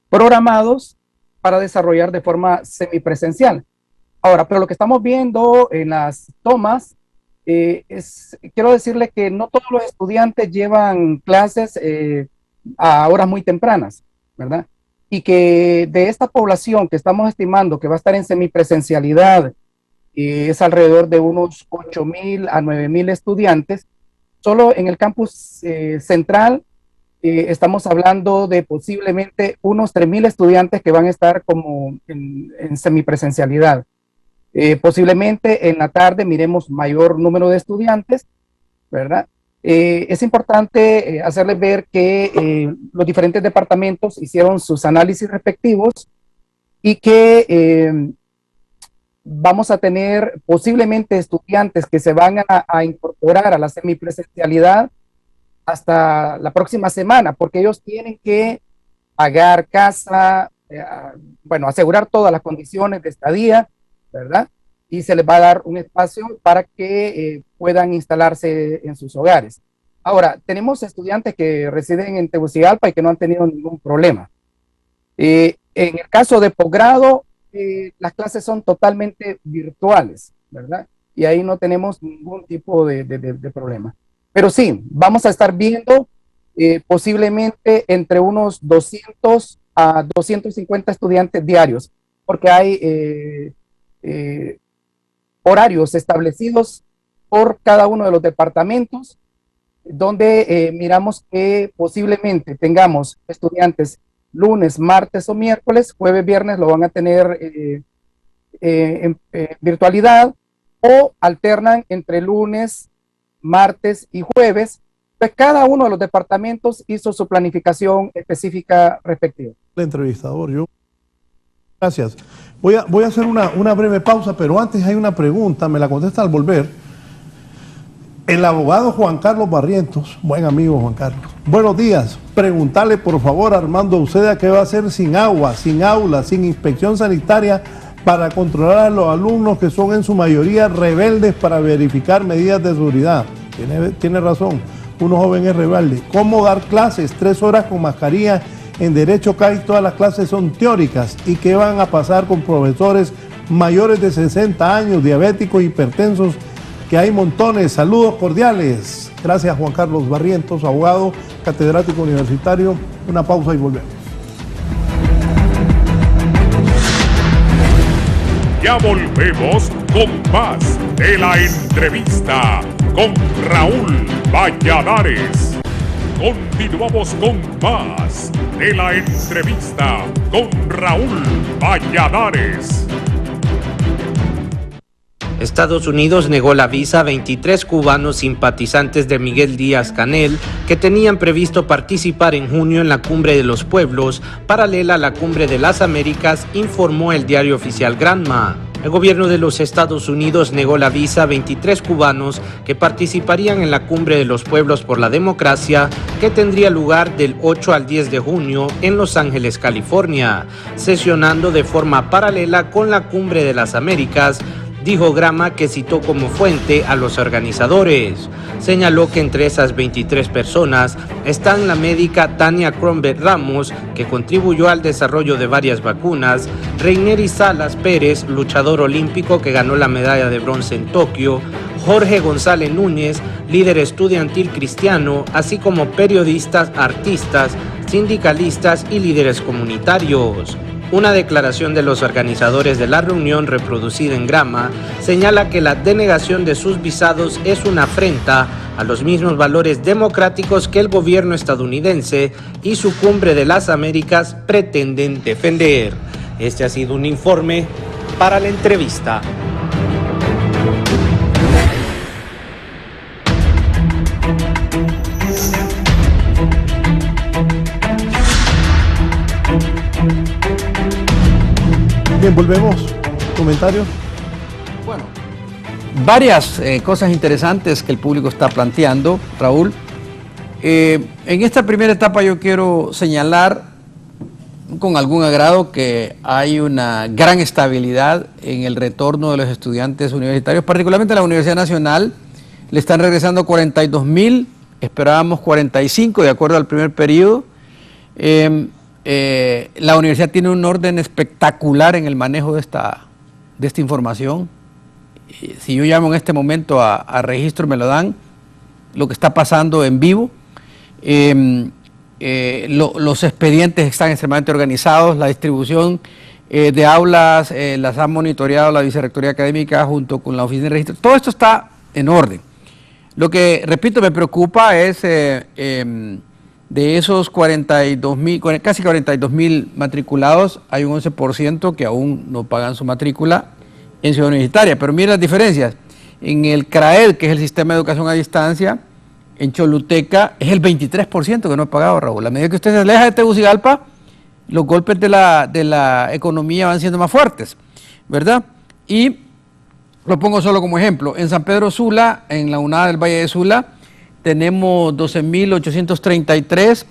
programados para desarrollar de forma semipresencial. Ahora, pero lo que estamos viendo en las tomas quiero decirle que no todos los estudiantes llevan clases a horas muy tempranas, ¿verdad? Y que de esta población que estamos estimando que va a estar en semipresencialidad, es alrededor de unos 8,000 a 9,000 estudiantes, solo en el campus central estamos hablando de posiblemente unos 3,000 estudiantes que van a estar como en semipresencialidad. Posiblemente en la tarde miremos mayor número de estudiantes, ¿verdad? Es importante hacerles ver que los diferentes departamentos hicieron sus análisis respectivos y que vamos a tener posiblemente estudiantes que se van a incorporar a la semipresencialidad hasta la próxima semana, porque ellos tienen que pagar casa, bueno, asegurar todas las condiciones de estadía, ¿verdad? Y se les va a dar un espacio para que puedan instalarse en sus hogares. Ahora, tenemos estudiantes que residen en Tegucigalpa y que no han tenido ningún problema. En el caso de posgrado, las clases son totalmente virtuales, ¿verdad? Y ahí no tenemos ningún tipo de problema. Pero sí, vamos a estar viendo posiblemente entre unos 200 a 250 estudiantes diarios, porque hay horarios establecidos por cada uno de los departamentos, donde miramos que posiblemente tengamos estudiantes lunes, martes o miércoles, jueves, viernes lo van a tener en virtualidad, o alternan entre lunes, martes y jueves. Pues cada uno de los departamentos hizo su planificación específica respectiva. El entrevistador, yo. Gracias. Voy a hacer una breve pausa, pero antes hay una pregunta, me la contesta al volver. El abogado Juan Carlos Barrientos, buen amigo Juan Carlos. Buenos días. Preguntarle por favor a Armando Uceda qué va a hacer sin agua, sin aula, sin inspección sanitaria para controlar a los alumnos que son en su mayoría rebeldes para verificar medidas de seguridad. Tiene razón, uno joven es rebelde. ¿Cómo dar clases 3 horas con mascarilla? En derecho casi todas las clases son teóricas. ¿Y qué van a pasar con profesores mayores de 60 años, diabéticos, hipertensos, que hay montones? Saludos cordiales. Gracias Juan Carlos Barrientos, abogado, catedrático universitario. Una pausa y volvemos. Ya volvemos con más de la entrevista con Raúl Valladares. Continuamos con más de la entrevista con Raúl Valladares. Estados Unidos negó la visa a 23 cubanos simpatizantes de Miguel Díaz-Canel que tenían previsto participar en junio en la Cumbre de los Pueblos, paralela a la Cumbre de las Américas, informó el diario oficial Granma. El gobierno de los Estados Unidos negó la visa a 23 cubanos que participarían en la Cumbre de los Pueblos por la Democracia, que tendría lugar del 8 al 10 de junio en Los Ángeles, California, sesionando de forma paralela con la Cumbre de las Américas, dijo Granma, que citó como fuente a los organizadores. Señaló que entre esas 23 personas están la médica Tania Kronberg Ramos, que contribuyó al desarrollo de varias vacunas, Reineri Salas Pérez, luchador olímpico que ganó la medalla de bronce en Tokio, Jorge González Núñez, líder estudiantil cristiano, así como periodistas, artistas, sindicalistas y líderes comunitarios. Una declaración de los organizadores de la reunión, reproducida en Granma, señala que la denegación de sus visados es una afrenta a los mismos valores democráticos que el gobierno estadounidense y su Cumbre de las Américas pretenden defender. Este ha sido un informe para la entrevista. Bien, volvemos. ¿Comentarios? Bueno, varias cosas interesantes que el público está planteando, Raúl. En esta primera etapa yo quiero señalar con algún agrado que hay una gran estabilidad en el retorno de los estudiantes universitarios, particularmente en la Universidad Nacional. le están regresando 42.000, esperábamos 45 de acuerdo al primer periodo. La universidad tiene un orden espectacular en el manejo de esta información. Si yo llamo en este momento a registro, me lo dan, lo que está pasando en vivo. Los expedientes están extremadamente organizados, la distribución de aulas las ha monitoreado la Vicerrectoría Académica junto con la Oficina de Registro. Todo esto está en orden. Lo que, repito, me preocupa es de esos 42.000, casi 42.000 matriculados, hay un 11% que aún no pagan su matrícula en Ciudad Universitaria. Pero miren las diferencias. En el CRAED, que es el Sistema de Educación a Distancia, en Choluteca, es el 23% que no ha pagado, Raúl. A medida que usted se aleja de Tegucigalpa, los golpes de la economía van siendo más fuertes, ¿verdad? Y lo pongo solo como ejemplo. En San Pedro Sula, en la UNAD del Valle de Sula, tenemos 12.833.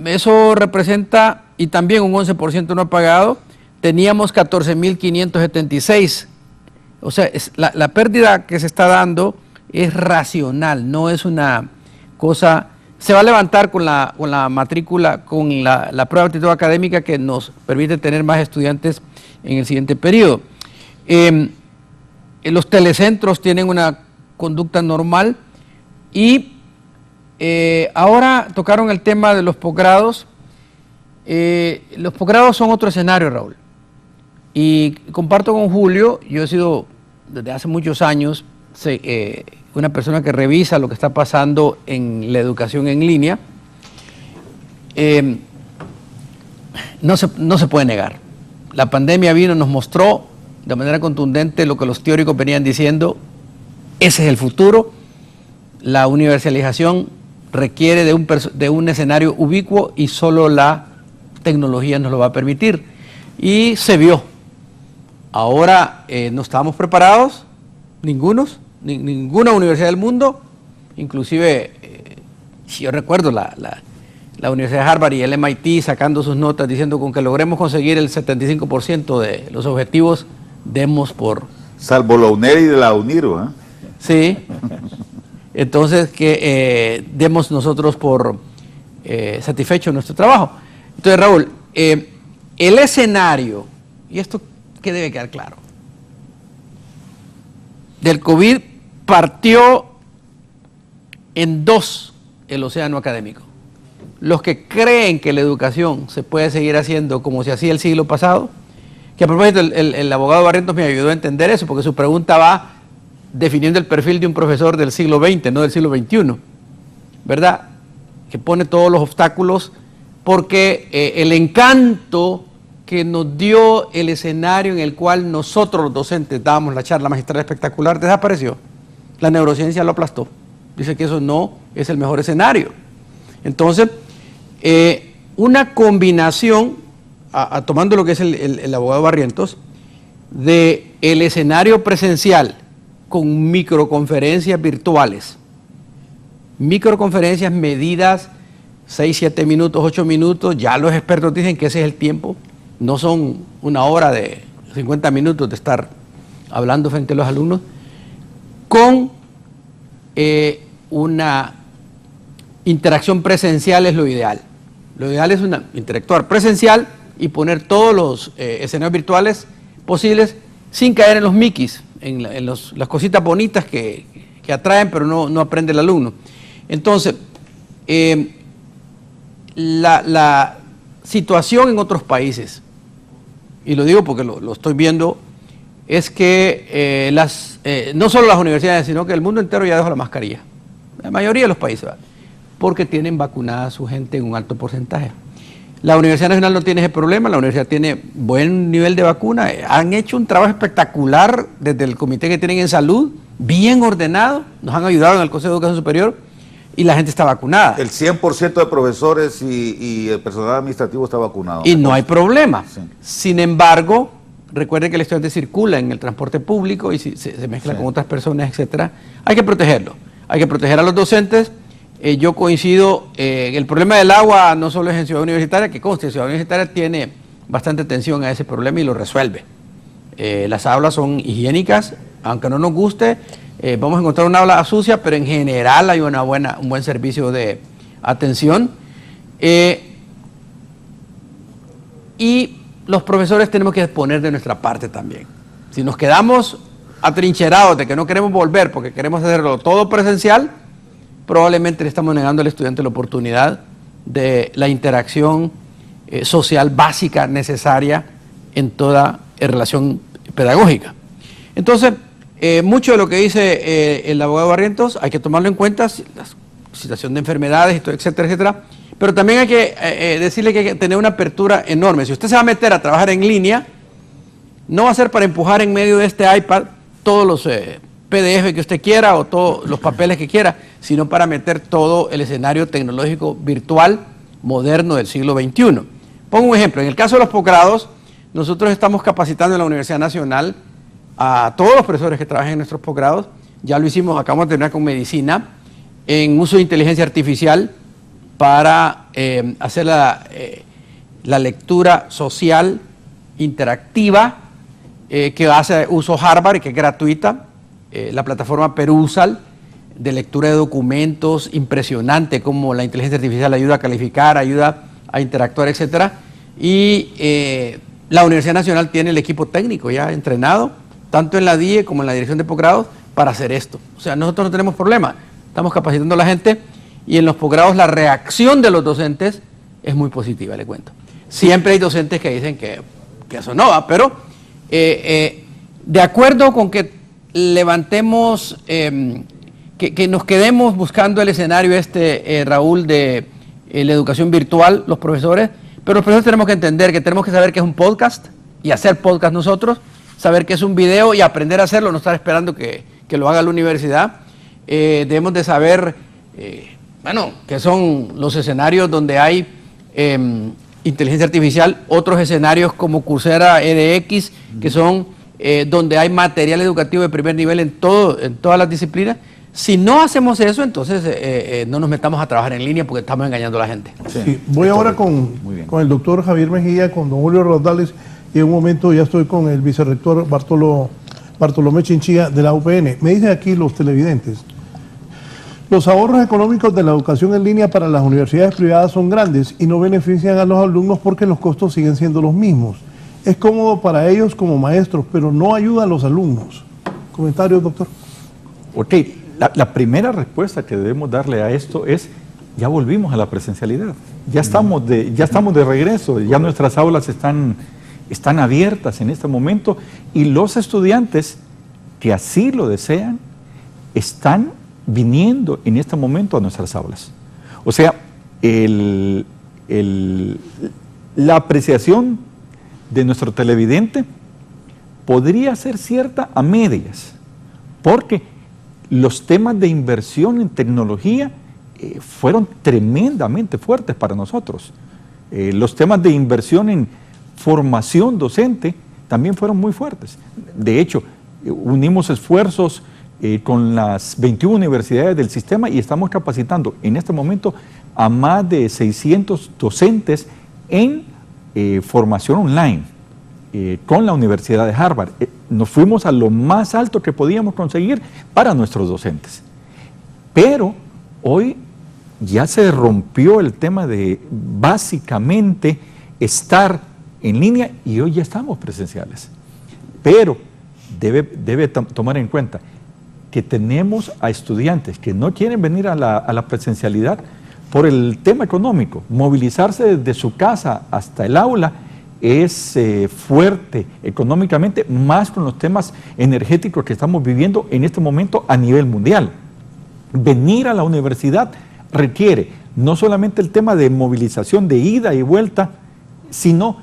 Eso representa, y también un 11% no ha pagado. Teníamos 14.576. O sea, la pérdida que se está dando es racional, no es una cosa. Se va a levantar con la matrícula, con la prueba de aptitud académica que nos permite tener más estudiantes en el siguiente periodo. Los telecentros tienen una conducta normal y ahora tocaron el tema de los posgrados. Los posgrados son otro escenario, Raúl. Y comparto con Julio, yo he sido desde hace muchos años una persona que revisa lo que está pasando en la educación en línea. No se puede negar. La pandemia vino, nos mostró de manera contundente lo que los teóricos venían diciendo. Ese es el futuro. La universalización requiere de un escenario ubicuo y solo la tecnología nos lo va a permitir. Y se vio. Ahora no estábamos preparados, ninguna universidad del mundo, inclusive, si yo recuerdo la Universidad de Harvard y el MIT sacando sus notas diciendo con que logremos conseguir el 75% de los objetivos, demos por... Salvo la UNED y de la UNIRO, ¿eh? Sí, entonces que demos nosotros por satisfecho nuestro trabajo. Entonces, Raúl, el escenario, y esto que debe quedar claro, del COVID partió en dos el océano académico. Los que creen que la educación se puede seguir haciendo como se hacía el siglo pasado, que a propósito el abogado Barrientos me ayudó a entender eso, porque su pregunta va definiendo el perfil de un profesor del siglo XX, no del siglo XXI, ¿verdad? Que pone todos los obstáculos, porque el encanto que nos dio el escenario en el cual nosotros los docentes dábamos la charla magistral espectacular desapareció. La neurociencia lo aplastó. Dice que eso no es el mejor escenario. Entonces, una combinación, tomando lo que es el abogado Barrientos, de el escenario presencial con microconferencias virtuales. Microconferencias medidas 6, 7 minutos, 8 minutos, ya los expertos dicen que ese es el tiempo. No son una hora de 50 minutos de estar hablando frente a los alumnos, con una interacción presencial es lo ideal. Lo ideal es interactuar presencial y poner todos los escenarios virtuales posibles sin caer en los miquis, en las cositas bonitas que atraen pero no aprende el alumno. Entonces, la situación en otros países, y lo digo porque lo estoy viendo, es que no solo las universidades, sino que el mundo entero ya dejó la mascarilla. La mayoría de los países, porque tienen vacunada a su gente en un alto porcentaje. La Universidad Nacional no tiene ese problema, la universidad tiene buen nivel de vacuna, han hecho un trabajo espectacular desde el comité que tienen en salud, bien ordenado, nos han ayudado en el Consejo de Educación Superior, y la gente está vacunada. El 100% de profesores y el personal administrativo está vacunado. Y no hay problema. Sí. Sin embargo, recuerden que el estudiante circula en el transporte público y se mezcla con otras personas, etcétera. Hay que protegerlo. Hay que proteger a los docentes. Yo coincido, el problema del agua no solo es en Ciudad Universitaria, que conste, Ciudad Universitaria tiene bastante atención a ese problema y lo resuelve. Las aulas son higiénicas, aunque no nos guste. Vamos a encontrar una aula sucia, pero en general hay un buen servicio de atención. Y los profesores tenemos que poner de nuestra parte también. Si nos quedamos atrincherados de que no queremos volver porque queremos hacerlo todo presencial, probablemente le estamos negando al estudiante la oportunidad de la interacción social básica necesaria en toda relación pedagógica. Entonces, mucho de lo que dice el abogado Barrientos hay que tomarlo en cuenta, la situación de enfermedades, etcétera, etcétera, pero también hay que decirle que hay que tener una apertura enorme. Si usted se va a meter a trabajar en línea, no va a ser para empujar en medio de este iPad todos los PDF que usted quiera o todos los papeles que quiera, sino para meter todo el escenario tecnológico virtual moderno del siglo XXI. Pongo un ejemplo, en el caso de los posgrados, nosotros estamos capacitando en la Universidad Nacional a todos los profesores que trabajan en nuestros posgrados, ya lo hicimos, acabamos de terminar con medicina, en uso de inteligencia artificial para hacer la lectura social interactiva que hace uso Harvard y que es gratuita, la plataforma Perusal de lectura de documentos, impresionante cómo la inteligencia artificial ayuda a calificar, ayuda a interactuar, etcétera. Y la Universidad Nacional tiene el equipo técnico ya entrenado, tanto en la DIE como en la Dirección de Posgrados, para hacer esto. O sea, nosotros no tenemos problema, estamos capacitando a la gente y en los posgrados la reacción de los docentes es muy positiva, le cuento. Siempre hay docentes que dicen que eso no va, pero de acuerdo con que levantemos, que nos quedemos buscando el escenario Raúl, de la educación virtual, los profesores, pero los profesores tenemos que entender que tenemos que saber qué es un podcast y hacer podcast nosotros, saber qué es un video y aprender a hacerlo, no estar esperando que lo haga la universidad. Debemos de saber, que son los escenarios donde hay inteligencia artificial, otros escenarios como Coursera, edX, que son donde hay material educativo de primer nivel en todas las disciplinas. Si no hacemos eso, entonces no nos metamos a trabajar en línea porque estamos engañando a la gente. Sí, voy ahora con el doctor Javier Mejía, con don Julio Rodales, y en un momento ya estoy con el vicerrector Bartolomé Chinchilla de la UPN. Me dicen aquí los televidentes, los ahorros económicos de la educación en línea para las universidades privadas son grandes y no benefician a los alumnos porque los costos siguen siendo los mismos. Es cómodo para ellos como maestros, pero no ayuda a los alumnos. ¿Comentarios, doctor? Ok, la primera respuesta que debemos darle a esto es, ya volvimos a la presencialidad, ya estamos de regreso, ya nuestras aulas están abiertas en este momento y los estudiantes que así lo desean están viniendo en este momento a nuestras aulas. O sea, la apreciación de nuestro televidente podría ser cierta a medias, porque los temas de inversión en tecnología fueron tremendamente fuertes para nosotros. Los temas de inversión en formación docente también fueron muy fuertes. De hecho, unimos esfuerzos con las 21 universidades del sistema y estamos capacitando en este momento a más de 600 docentes en formación online con la Universidad de Harvard. Nos fuimos a lo más alto que podíamos conseguir para nuestros docentes. Pero hoy ya se rompió el tema de básicamente estar en línea y hoy ya estamos presenciales. Pero debe tomar en cuenta que tenemos a estudiantes que no quieren venir a la presencialidad por el tema económico. Movilizarse desde su casa hasta el aula es fuerte económicamente, más con los temas energéticos que estamos viviendo en este momento a nivel mundial. Venir a la universidad requiere no solamente el tema de movilización de ida y vuelta, sino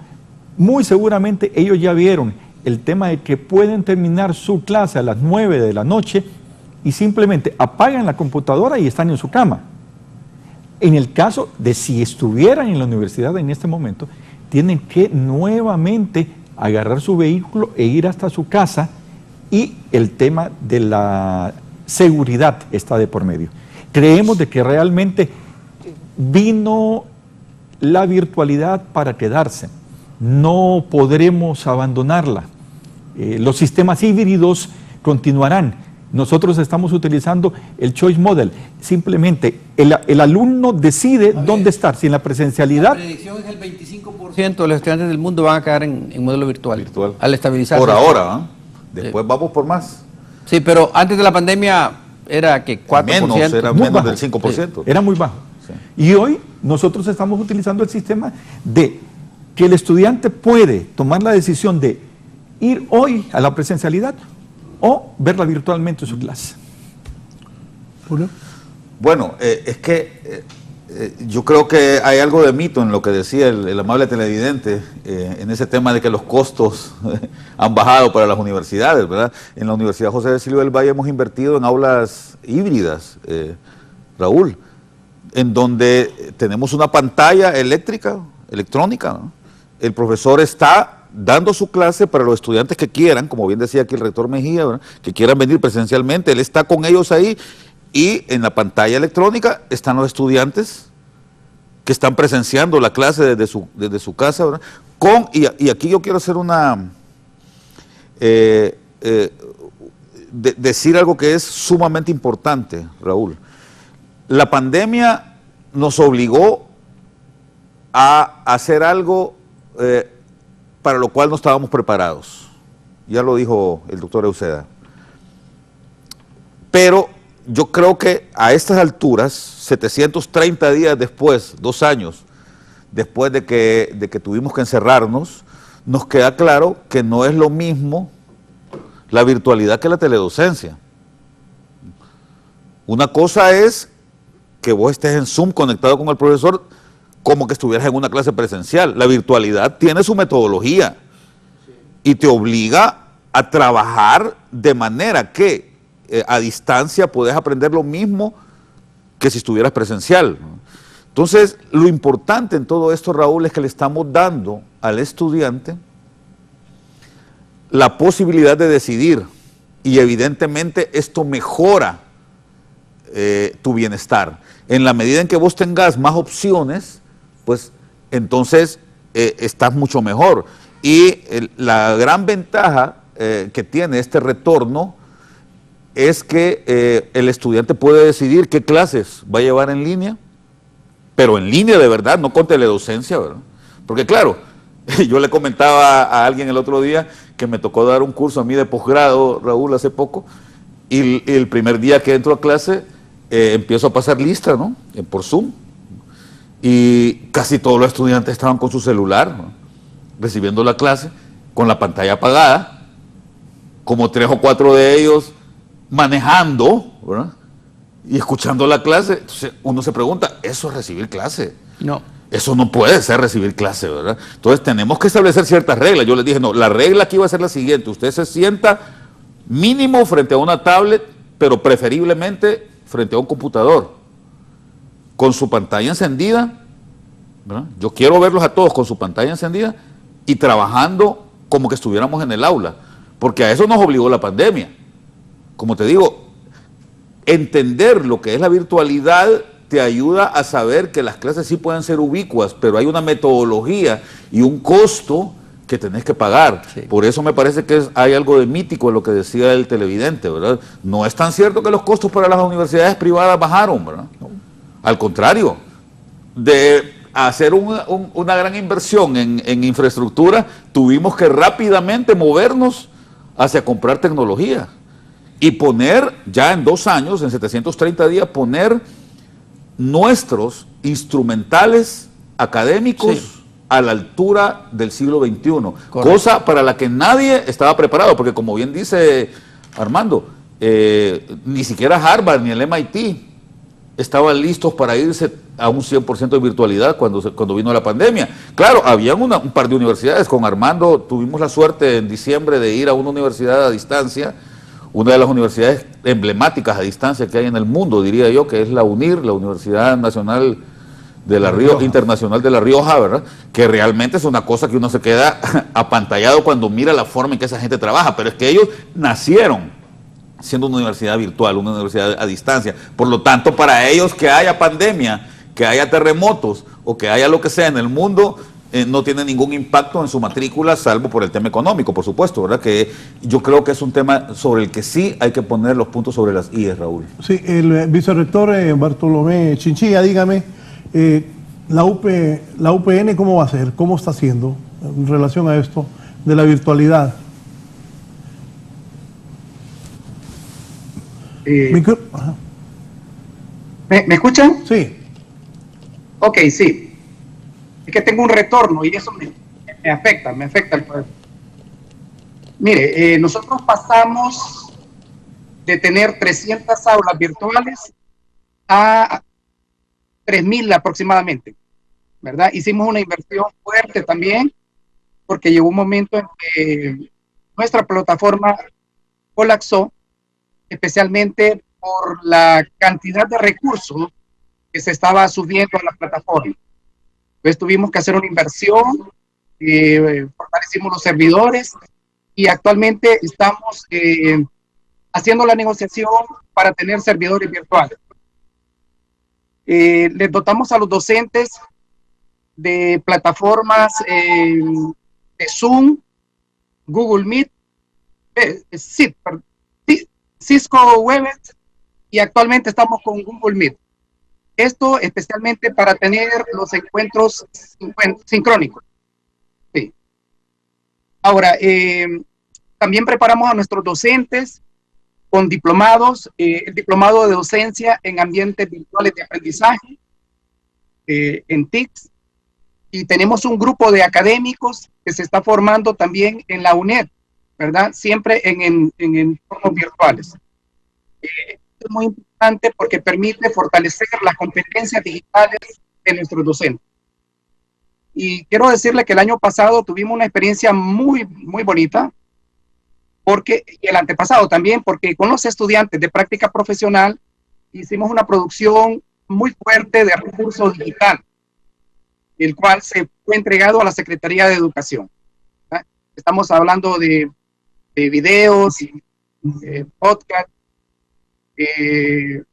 muy seguramente ellos ya vieron el tema de que pueden terminar su clase a las 9 de la noche y simplemente apagan la computadora y están en su cama. En el caso de si estuvieran en la universidad en este momento, tienen que nuevamente agarrar su vehículo e ir hasta su casa y el tema de la seguridad está de por medio. Creemos de que realmente vino la virtualidad para quedarse. No podremos abandonarla. Los sistemas híbridos continuarán. nosotros estamos utilizando el Choice Model. Simplemente el alumno decide dónde estar, si en la presencialidad. La predicción es que el 25% de los estudiantes del mundo van a quedar en modelo virtual. Al estabilizarse. Por ahora, ¿eh? Después vamos por más. Sí, pero antes de la pandemia era que 4%. Era muy menos bajo. del 5%. Era muy bajo. Sí. Y hoy nosotros estamos utilizando el sistema de que el estudiante puede tomar la decisión de ir hoy a la presencialidad o verla virtualmente en su clase. Julio. Bueno, es que yo creo que hay algo de mito en lo que decía el amable televidente, en ese tema de que los costos han bajado para las universidades, ¿verdad? En la Universidad José de Silvio del Valle hemos invertido en aulas híbridas, Raúl, en donde tenemos una pantalla electrónica, ¿no? El profesor está dando su clase para los estudiantes que quieran, como bien decía aquí el rector Mejía, ¿verdad?, que quieran venir presencialmente, él está con ellos ahí, y en la pantalla electrónica están los estudiantes que están presenciando la clase desde su casa, ¿verdad? Y aquí yo quiero hacer decir algo que es sumamente importante, Raúl. La pandemia nos obligó a hacer algo para lo cual no estábamos preparados. Ya lo dijo el doctor Euseda. Pero yo creo que a estas alturas, 730 días después, 2 años, después de que tuvimos que encerrarnos, nos queda claro que no es lo mismo la virtualidad que la teledocencia. Una cosa es que vos estés en Zoom conectado con el profesor como que estuvieras en una clase presencial. La virtualidad tiene su metodología y te obliga a trabajar de manera que a distancia puedes aprender lo mismo que si estuvieras presencial. Entonces, lo importante en todo esto, Raúl, es que le estamos dando al estudiante la posibilidad de decidir, y evidentemente esto mejora tu bienestar. En la medida en que vos tengas más opciones, pues entonces estás mucho mejor. Y la gran ventaja que tiene este retorno es que el estudiante puede decidir qué clases va a llevar en línea, pero en línea de verdad, no con teledocencia, ¿verdad? Porque claro, yo le comentaba a alguien el otro día que me tocó dar un curso a mí de posgrado, Raúl, hace poco, y el primer día que entro a clase empiezo a pasar lista, ¿no?, por Zoom, y casi todos los estudiantes estaban con su celular, ¿no?, recibiendo la clase, con la pantalla apagada, como 3 o 4 de ellos manejando, ¿verdad?, y escuchando la clase. Entonces uno se pregunta, ¿eso es recibir clase? No. Eso no puede ser recibir clase, ¿verdad? Entonces tenemos que establecer ciertas reglas. Yo les dije, no, la regla aquí va a ser la siguiente: usted se sienta mínimo frente a una tablet, pero preferiblemente frente a un computador, con su pantalla encendida, ¿verdad? Yo quiero verlos a todos con su pantalla encendida y trabajando como que estuviéramos en el aula, porque a eso nos obligó la pandemia. Como te digo, entender lo que es la virtualidad te ayuda a saber que las clases sí pueden ser ubicuas, pero hay una metodología y un costo que tenés que pagar. Sí. Por eso me parece que hay algo de mítico en lo que decía el televidente, ¿verdad? No es tan cierto que los costos para las universidades privadas bajaron, ¿verdad? No. Al contrario, de hacer una gran inversión en infraestructura, tuvimos que rápidamente movernos hacia comprar tecnología y poner, ya en 2 años, en 730 días, poner nuestros instrumentales académicos, sí, a la altura del siglo XXI. Correcto. Cosa para la que nadie estaba preparado, porque como bien dice Armando, ni siquiera Harvard ni el MIT estaban listos para irse a un 100% de virtualidad cuando vino la pandemia. Claro, había un par de universidades. Con Armando tuvimos la suerte en diciembre de ir a una universidad a distancia, una de las universidades emblemáticas a distancia que hay en el mundo, diría yo, que es la UNIR, la Universidad Nacional de La Rioja, Internacional de La Rioja, ¿verdad? Que realmente es una cosa que uno se queda apantallado cuando mira la forma en que esa gente trabaja, pero es que ellos nacieron siendo una universidad virtual, una universidad a distancia. Por lo tanto, para ellos, que haya pandemia, que haya terremotos o que haya lo que sea en el mundo, no tiene ningún impacto en su matrícula, salvo por el tema económico, por supuesto, ¿verdad? Que yo creo que es un tema sobre el que sí hay que poner los puntos sobre las IES, Raúl. Sí, el vicerrector Bartolomé Chinchilla, dígame, la UPN, ¿cómo va a ser? ¿Cómo está haciendo en relación a esto de la virtualidad? ¿Me escuchan? Sí. Ok, sí. Es que tengo un retorno y eso me afecta el poder. Mire, nosotros pasamos de tener 300 aulas virtuales a 3.000 aproximadamente, ¿verdad? Hicimos una inversión fuerte también porque llegó un momento en que nuestra plataforma colapsó, especialmente por la cantidad de recursos que se estaba subiendo a la plataforma. Entonces tuvimos que hacer una inversión, fortalecimos los servidores y actualmente estamos haciendo la negociación para tener servidores virtuales. Les dotamos a los docentes de plataformas de Zoom, Google Meet, Cisco Webex, y actualmente estamos con Google Meet. Esto especialmente para tener los encuentros sincrónicos. Sí. Ahora, también preparamos a nuestros docentes con diplomados, el diplomado de docencia en ambientes virtuales de aprendizaje, en TICS, y tenemos un grupo de académicos que se está formando también en la UNED, ¿verdad? Siempre en entornos virtuales. Es muy importante porque permite fortalecer las competencias digitales de nuestros docentes. Y quiero decirle que el año pasado tuvimos una experiencia muy bonita, y el antepasado también, porque con los estudiantes de práctica profesional hicimos una producción muy fuerte de recursos digital, el cual se fue entregado a la Secretaría de Educación. ¿Verdad? Estamos hablando de videos, podcast,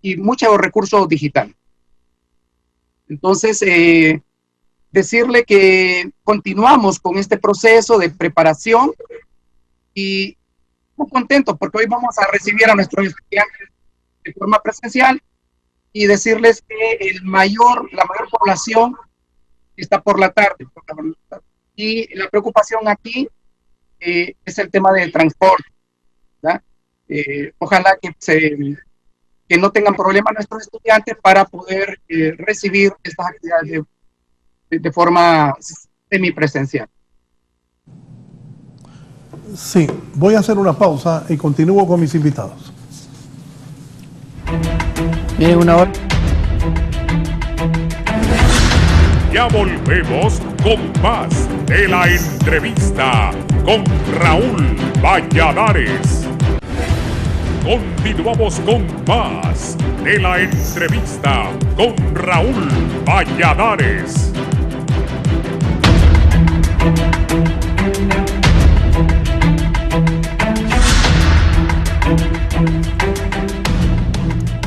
y muchos recursos digitales. Entonces, decirle que continuamos con este proceso de preparación y muy contentos porque hoy vamos a recibir a nuestros estudiantes de forma presencial y decirles que la mayor población está por la tarde. Y la preocupación aquí es el tema del transporte, ¿verdad? Ojalá que no tengan problemas nuestros estudiantes para poder recibir estas actividades de forma semipresencial. Sí, voy a hacer una pausa y continúo con mis invitados. Bien, una hora. Ya volvemos con más de la entrevista con Raúl Valladares. Continuamos con más de la entrevista con Raúl Valladares.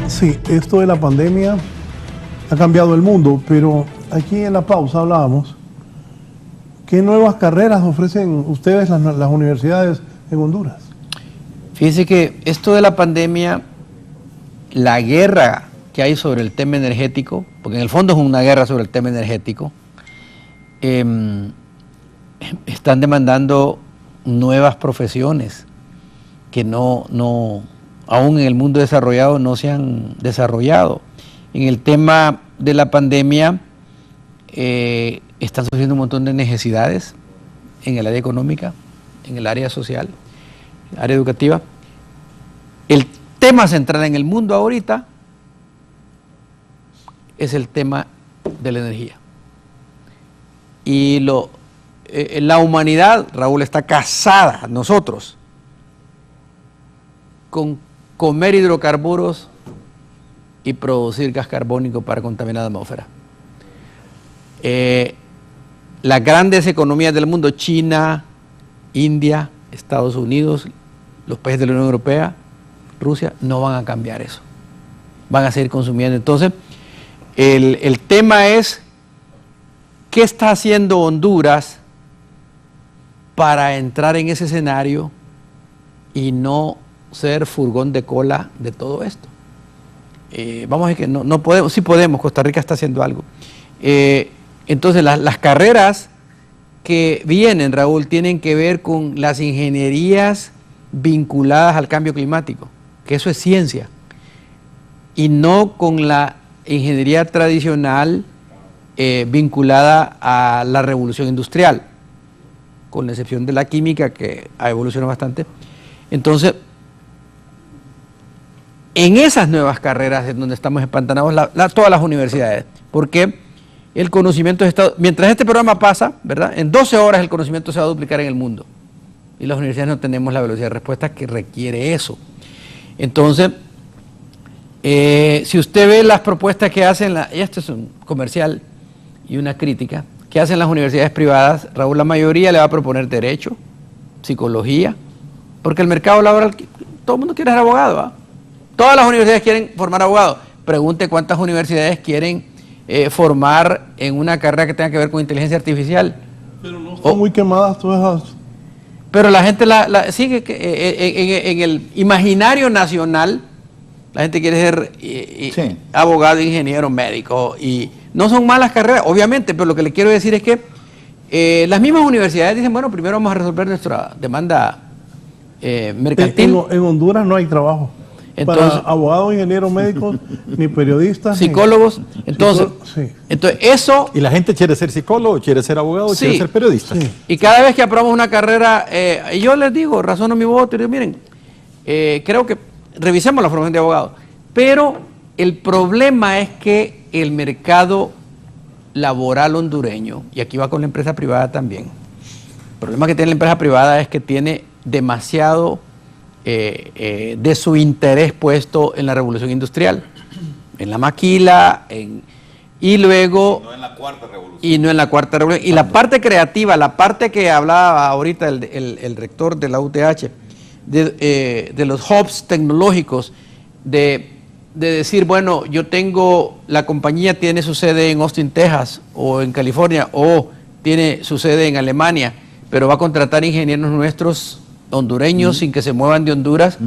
Sí, esto de la pandemia ha cambiado el mundo, pero aquí en la pausa hablábamos, ¿qué nuevas carreras ofrecen ustedes las universidades en Honduras? Fíjense que esto de la pandemia, la guerra que hay sobre el tema energético, porque en el fondo es una guerra sobre el tema energético, están demandando nuevas profesiones que aún en el mundo desarrollado no se han desarrollado. En el tema de la pandemia están surgiendo un montón de necesidades en el área económica, en el área social, en el área educativa. El tema central en el mundo ahorita es el tema de la energía. Y la humanidad, Raúl, está casada, nosotros, con comer hidrocarburos y producir gas carbónico para contaminar la atmósfera. Las grandes economías del mundo, China, India, Estados Unidos, los países de la Unión Europea, Rusia, no van a cambiar eso. Van a seguir consumiendo. Entonces, el tema es ¿qué está haciendo Honduras para entrar en ese escenario y no ser furgón de cola de todo esto? Vamos a ver que no podemos, sí podemos, Costa Rica está haciendo algo. Entonces las carreras que vienen, Raúl, tienen que ver con las ingenierías vinculadas al cambio climático, que eso es ciencia, y no con la ingeniería tradicional vinculada a la revolución industrial, con la excepción de la química, que ha evolucionado bastante. Entonces, en esas nuevas carreras en donde estamos empantanados todas las universidades, porque el conocimiento está, mientras este programa pasa, ¿verdad? En 12 horas el conocimiento se va a duplicar en el mundo, y las universidades no tenemos la velocidad de respuesta que requiere eso. Entonces, si usted ve las propuestas que hacen, y esto es un comercial y una crítica, que hacen las universidades privadas, Raúl, la mayoría le va a proponer derecho, psicología, porque el mercado laboral, todo el mundo quiere ser abogado, ¿ah? Todas las universidades quieren formar abogados. Pregunte cuántas universidades quieren formar en una carrera que tenga que ver con inteligencia artificial. Pero no están muy quemadas todas esas. Pero la gente sigue en el imaginario nacional, la gente quiere ser abogado, ingeniero, médico, y no son malas carreras, obviamente, pero lo que le quiero decir es que las mismas universidades dicen, bueno, primero vamos a resolver nuestra demanda mercantil. En Honduras no hay trabajo. Entonces, para abogados, ingenieros, médicos, ni periodistas, psicólogos. Entonces, entonces eso... Y la gente quiere ser psicólogo, quiere ser abogado, quiere ser periodista. Sí. Y cada vez que aprobamos una carrera, yo les digo, razono mi voto, y digo, miren, creo que revisemos la formación de abogado. Pero el problema es que el mercado laboral hondureño, y aquí va con la empresa privada también, el problema que tiene la empresa privada es que tiene demasiado de su interés puesto en la revolución industrial, en la maquila, y luego... No en la cuarta revolución. Y no en la cuarta revolución. Y la parte creativa, la parte que hablaba ahorita el rector de la UTH, de los hubs tecnológicos, de decir, bueno, la compañía tiene su sede en Austin, Texas, o en California, o tiene su sede en Alemania, pero va a contratar ingenieros nuestros hondureños sin que se muevan de Honduras,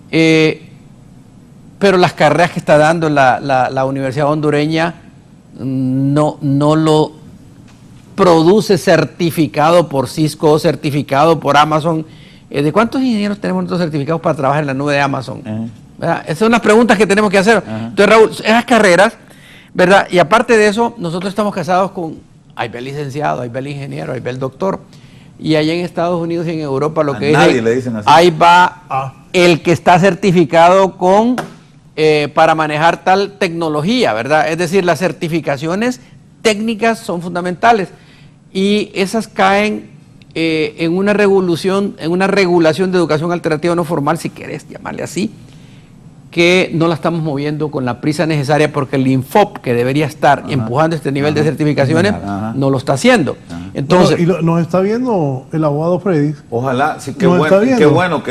pero las carreras que está dando la Universidad Hondureña no lo produce certificado por Cisco, certificado por Amazon. ¿De cuántos ingenieros tenemos nosotros certificados para trabajar en la nube de Amazon? Esas son las preguntas que tenemos que hacer. Entonces, Raúl, esas carreras, ¿verdad? Y aparte de eso, nosotros estamos casados hay licenciado, hay ingeniero, hay doctor. Y allá en Estados Unidos y en Europa lo que nadie le dicen así. Ahí va el que está certificado para manejar tal tecnología, ¿verdad? Es decir, las certificaciones técnicas son fundamentales y esas caen en una regulación de educación alternativa no formal, si querés llamarle así, que no la estamos moviendo con la prisa necesaria porque el INFOP, que debería estar empujando este nivel de certificaciones, no lo está haciendo. Entonces, y nos está viendo el abogado Freddy. Ojalá, sí, qué bueno,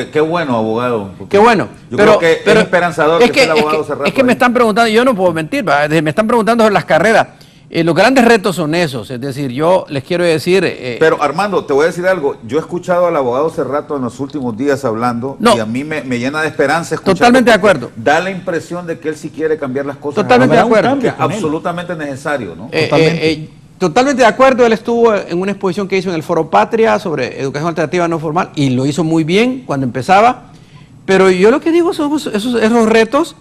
abogado. Qué bueno. Yo creo que es esperanzador que sea el abogado Serrato. Es que me están preguntando, yo no puedo mentir, me están preguntando sobre las carreras. Los grandes retos son esos, es decir, yo les quiero decir... Pero Armando, te voy a decir algo, yo he escuchado al abogado Serrato en los últimos días hablando y a mí me llena de esperanza escucharlo. Totalmente de acuerdo. Da la impresión de que él sí quiere cambiar las cosas. Totalmente de acuerdo. Que es absolutamente necesario, ¿no? Totalmente de acuerdo, él estuvo en una exposición que hizo en el Foro Patria sobre educación alternativa no formal y lo hizo muy bien cuando empezaba, pero yo lo que digo son esos retos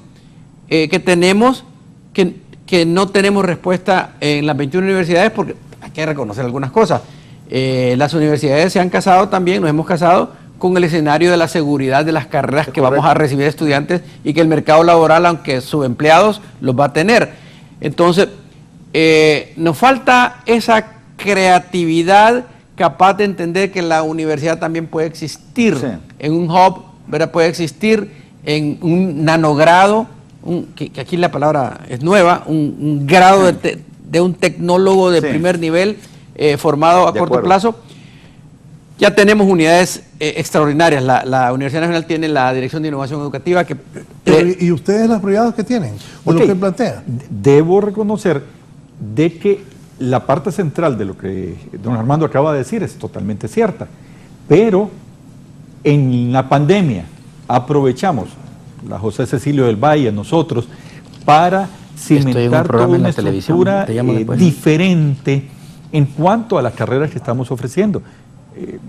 que tenemos, que no tenemos respuesta en las 21 universidades porque hay que reconocer algunas cosas. Las universidades se han casado también, nos hemos casado con el escenario de la seguridad de las carreras que vamos a recibir estudiantes y que el mercado laboral, aunque subempleados, los va a tener. Entonces, nos falta esa creatividad capaz de entender que la universidad también puede existir en un hub, ¿verdad? Puede existir en un nanogrado, que aquí la palabra es nueva, un grado de un tecnólogo de primer nivel formado a corto plazo. Ya tenemos unidades extraordinarias. La Universidad Nacional tiene la Dirección de Innovación Educativa. ¿Y ustedes las privadas que tienen? ¿O lo que plantea? Debo reconocer de que la parte central de lo que don Armando acaba de decir es totalmente cierta, pero en la pandemia aprovechamos, la José Cecilio del Valle, nosotros, para cimentar toda una estructura diferente en cuanto a las carreras que estamos ofreciendo.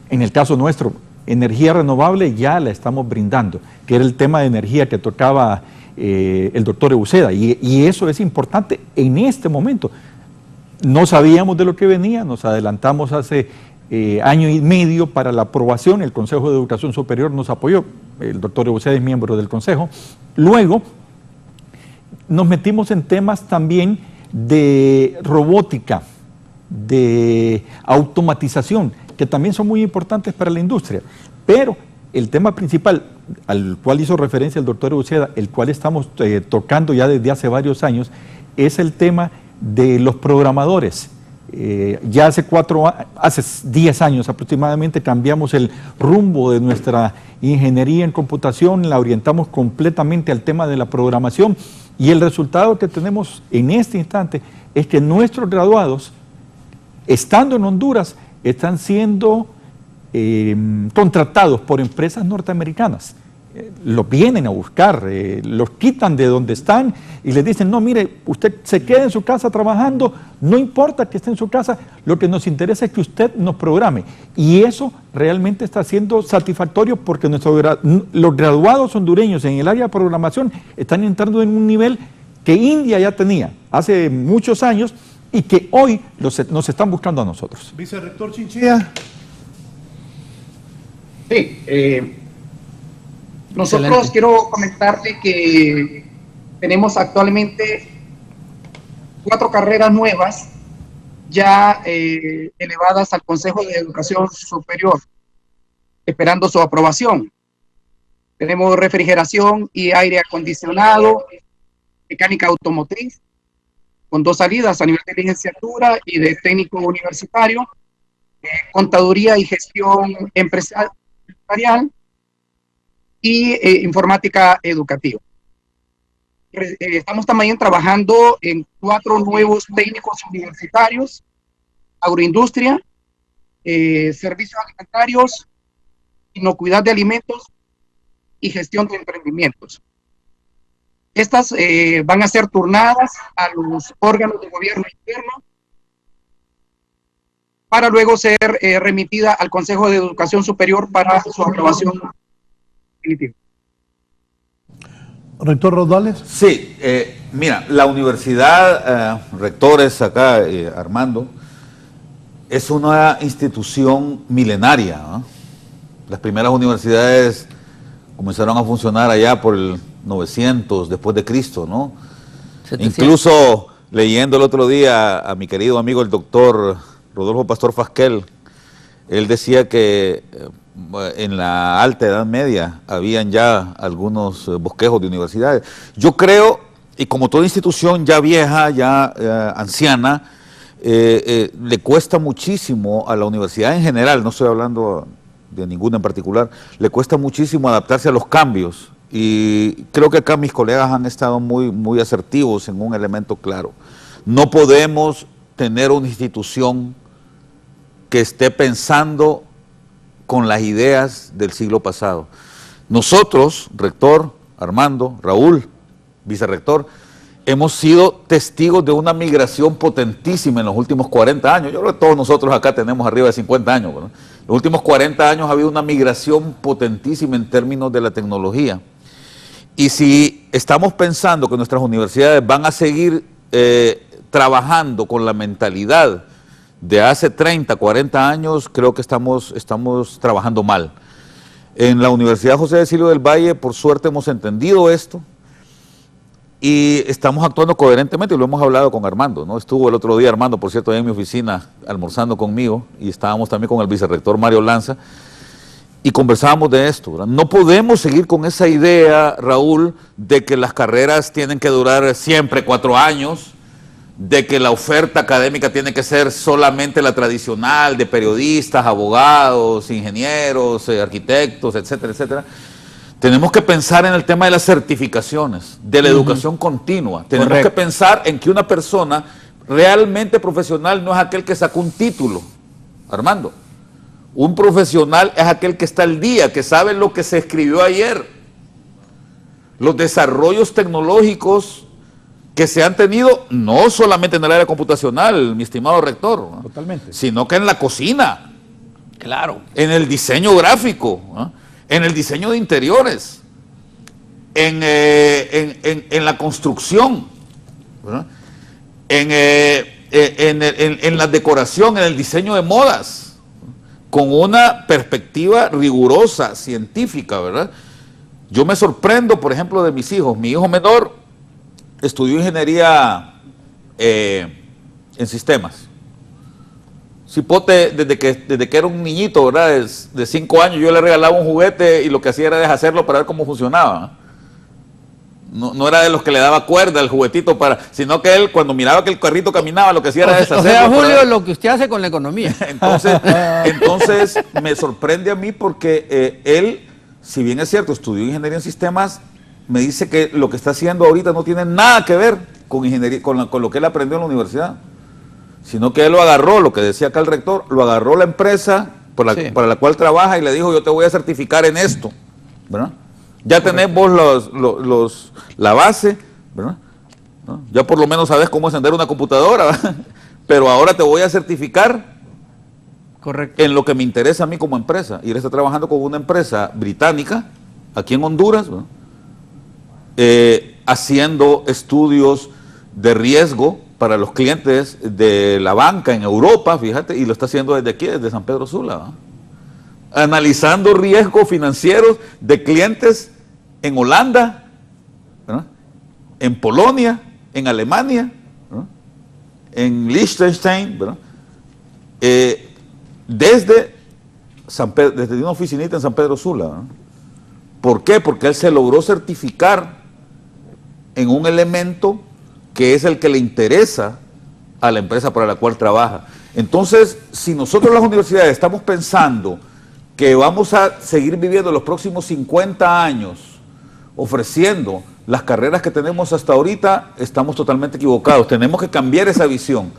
En el caso nuestro, energía renovable ya la estamos brindando, que era el tema de energía que tocaba el doctor Uceda, y eso es importante en este momento. No sabíamos de lo que venía, nos adelantamos hace año y medio para la aprobación, el Consejo de Educación Superior nos apoyó, el doctor Uceda es miembro del Consejo. Luego nos metimos en temas también de robótica, de automatización, que también son muy importantes para la industria, pero el tema principal al cual hizo referencia el doctor Uceda, el cual estamos tocando ya desde hace varios años, es el tema de los programadores. Ya hace 10 años aproximadamente cambiamos el rumbo de nuestra ingeniería en computación, la orientamos completamente al tema de la programación, y el resultado que tenemos en este instante es que nuestros graduados, estando en Honduras, están siendo contratados por empresas norteamericanas. Los vienen a buscar, los quitan de donde están y les dicen, no, mire, usted se queda en su casa trabajando, no importa que esté en su casa, lo que nos interesa es que usted nos programe. Y eso realmente está siendo satisfactorio porque los graduados hondureños en el área de programación están entrando en un nivel que India ya tenía hace muchos años y que hoy nos están buscando a nosotros. Vicerrector Chinchilla. Sí, nosotros quiero comentarle que tenemos actualmente 4 carreras nuevas ya elevadas al Consejo de Educación Superior, esperando su aprobación. Tenemos refrigeración y aire acondicionado, mecánica automotriz, con 2 salidas a nivel de licenciatura y de técnico universitario, contaduría y gestión empresarial, y informática educativa. Estamos también trabajando en 4 nuevos técnicos universitarios, agroindustria, servicios alimentarios, inocuidad de alimentos y gestión de emprendimientos. Estas van a ser turnadas a los órganos de gobierno interno para luego ser remitida al Consejo de Educación Superior para su aprobación definitiva. Rector Rodales. Sí, mira, la universidad, rectores acá, Armando, es una institución milenaria, ¿no? Las primeras universidades comenzaron a funcionar allá por el 900 después de Cristo, ¿no? 700. Incluso leyendo el otro día a mi querido amigo el doctor Rodolfo Pastor Fasquel, él decía que en la alta Edad Media habían ya algunos bosquejos de universidades. Yo creo, y como toda institución ya vieja, ya anciana, le cuesta muchísimo a la universidad en general, no estoy hablando de ninguna en particular, le cuesta muchísimo adaptarse a los cambios. Y creo que acá mis colegas han estado muy asertivos en un elemento claro. No podemos tener una institución que esté pensando con las ideas del siglo pasado. Nosotros, rector, Armando, Raúl, vicerrector, hemos sido testigos de una migración potentísima en los últimos 40 años. Yo creo que todos nosotros acá tenemos arriba de 50 años, ¿no? En los últimos 40 años ha habido una migración potentísima en términos de la tecnología. Y si estamos pensando que nuestras universidades van a seguir trabajando con la mentalidad de hace 30, 40 años, creo que estamos trabajando mal. En la Universidad José Cecilio del Valle, por suerte, hemos entendido esto y estamos actuando coherentemente, y lo hemos hablado con Armando, ¿no? Estuvo el otro día Armando, por cierto, ahí en mi oficina almorzando conmigo, y estábamos también con el vicerrector Mario Lanza, y conversábamos de esto, ¿verdad? No podemos seguir con esa idea, Raúl, de que las carreras tienen que durar siempre 4 años, de que la oferta académica tiene que ser solamente la tradicional de periodistas, abogados, ingenieros, arquitectos, etcétera, etcétera. Tenemos que pensar en el tema de las certificaciones, de la educación continua. Tenemos que pensar en que una persona realmente profesional no es aquel que sacó un título, Armando. Un profesional es aquel que está al día, que sabe lo que se escribió ayer. Los desarrollos tecnológicos que se han tenido, no solamente en el área computacional, mi estimado rector, ¿no? Totalmente. Sino que en la cocina, Claro. en el diseño gráfico, ¿no? En el diseño de interiores, en la construcción, ¿no? en la decoración, en el diseño de modas, con una perspectiva rigurosa, científica, ¿verdad? Yo me sorprendo, por ejemplo, de mis hijos. Mi hijo menor estudió ingeniería en sistemas. Cipote, desde que era un niñito, ¿verdad? De 5 años, yo le regalaba un juguete y lo que hacía era deshacerlo para ver cómo funcionaba. No era de los que le daba cuerda al juguetito sino que él, cuando miraba que el carrito caminaba, lo que hacía era deshacerlo. O sea, Julio, lo que usted hace con la economía. Entonces me sorprende a mí porque él, si bien es cierto, estudió ingeniería en sistemas, me dice que lo que está haciendo ahorita no tiene nada que ver con ingeniería, con lo que él aprendió en la universidad, sino que él lo agarró, lo que decía acá el rector, lo agarró la empresa para la cual trabaja y le dijo: yo te voy a certificar en esto, ¿verdad? Ya tenés vos la base, ¿verdad? ¿No? Ya por lo menos sabes cómo encender una computadora, ¿verdad? Pero ahora te voy a certificar. Correcto. En lo que me interesa a mí como empresa. Y él está trabajando con una empresa británica, aquí en Honduras, ¿no? Haciendo estudios de riesgo para los clientes de la banca en Europa, fíjate, y lo está haciendo desde aquí, desde San Pedro Sula, ¿no? Analizando riesgos financieros de clientes en Holanda, ¿no? En Polonia, en Alemania, ¿no? En Liechtenstein, ¿no? Desde una oficinita en San Pedro Sula, ¿no? ¿Por qué? Porque él se logró certificar en un elemento que es el que le interesa a la empresa para la cual trabaja. Entonces, si nosotros las universidades estamos pensando que vamos a seguir viviendo los próximos 50 años ofreciendo las carreras que tenemos hasta ahorita, estamos totalmente equivocados. Tenemos que cambiar esa visión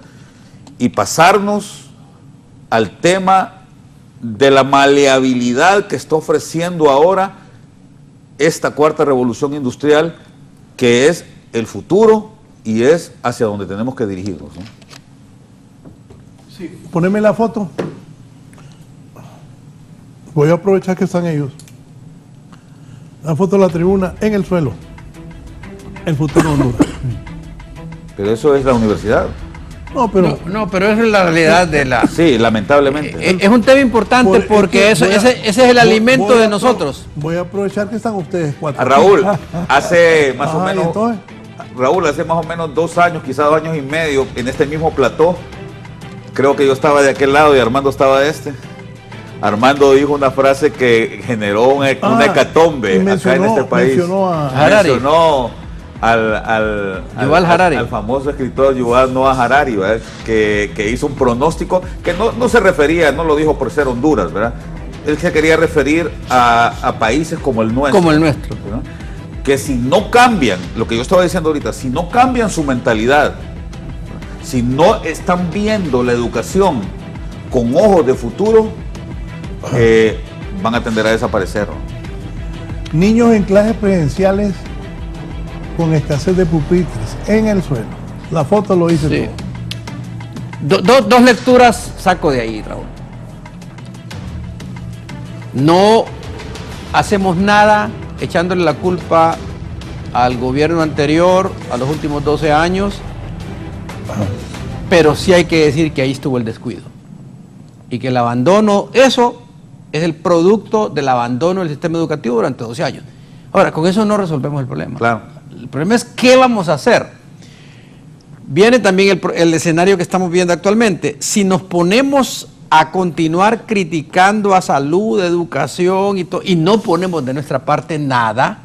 y pasarnos al tema de la maleabilidad que está ofreciendo ahora esta cuarta revolución industrial, que es el futuro y es hacia donde tenemos que dirigirnos, ¿no? Sí, poneme la foto. Voy a aprovechar que están ellos. La foto de la tribuna en el suelo. El futuro de Honduras. Pero eso es la universidad. No, pero... No, pero esa es la realidad de la... Sí, lamentablemente. Es un tema importante porque ese es el alimento de nosotros. Voy a aprovechar que están ustedes cuatro. A Raúl, hace más o Ajá, menos... entonces, Raúl, hace más o menos 2 años, quizás 2 años y medio, en este mismo plató, creo que yo estaba de aquel lado y Armando estaba de este. Armando dijo una frase que generó una hecatombe acá en este país. Mencionó a Harari. Mencionó al famoso escritor Yuval Noah Harari, ¿verdad? Que hizo un pronóstico que no se refería, no lo dijo por ser Honduras, ¿verdad? Él se quería referir a países como el nuestro. Como el nuestro. ¿verdad? Que si no cambian, lo que yo estaba diciendo ahorita, si no cambian su mentalidad, si no están viendo la educación con ojos de futuro, van a tender a desaparecer, ¿no? niños en clases presenciales con escasez de pupitres en el suelo. La foto lo dice Sí. todo. Dos lecturas saco de ahí, Raúl. No hacemos nada echándole la culpa al gobierno anterior, a los últimos 12 años, pero sí hay que decir que ahí estuvo el descuido. Y que el abandono, eso es el producto del abandono del sistema educativo durante 12 años. Ahora, con eso no resolvemos el problema. Claro. El problema es qué vamos a hacer. Viene también el escenario que estamos viendo actualmente. Si nos ponemos a continuar criticando a salud, educación y no ponemos de nuestra parte nada,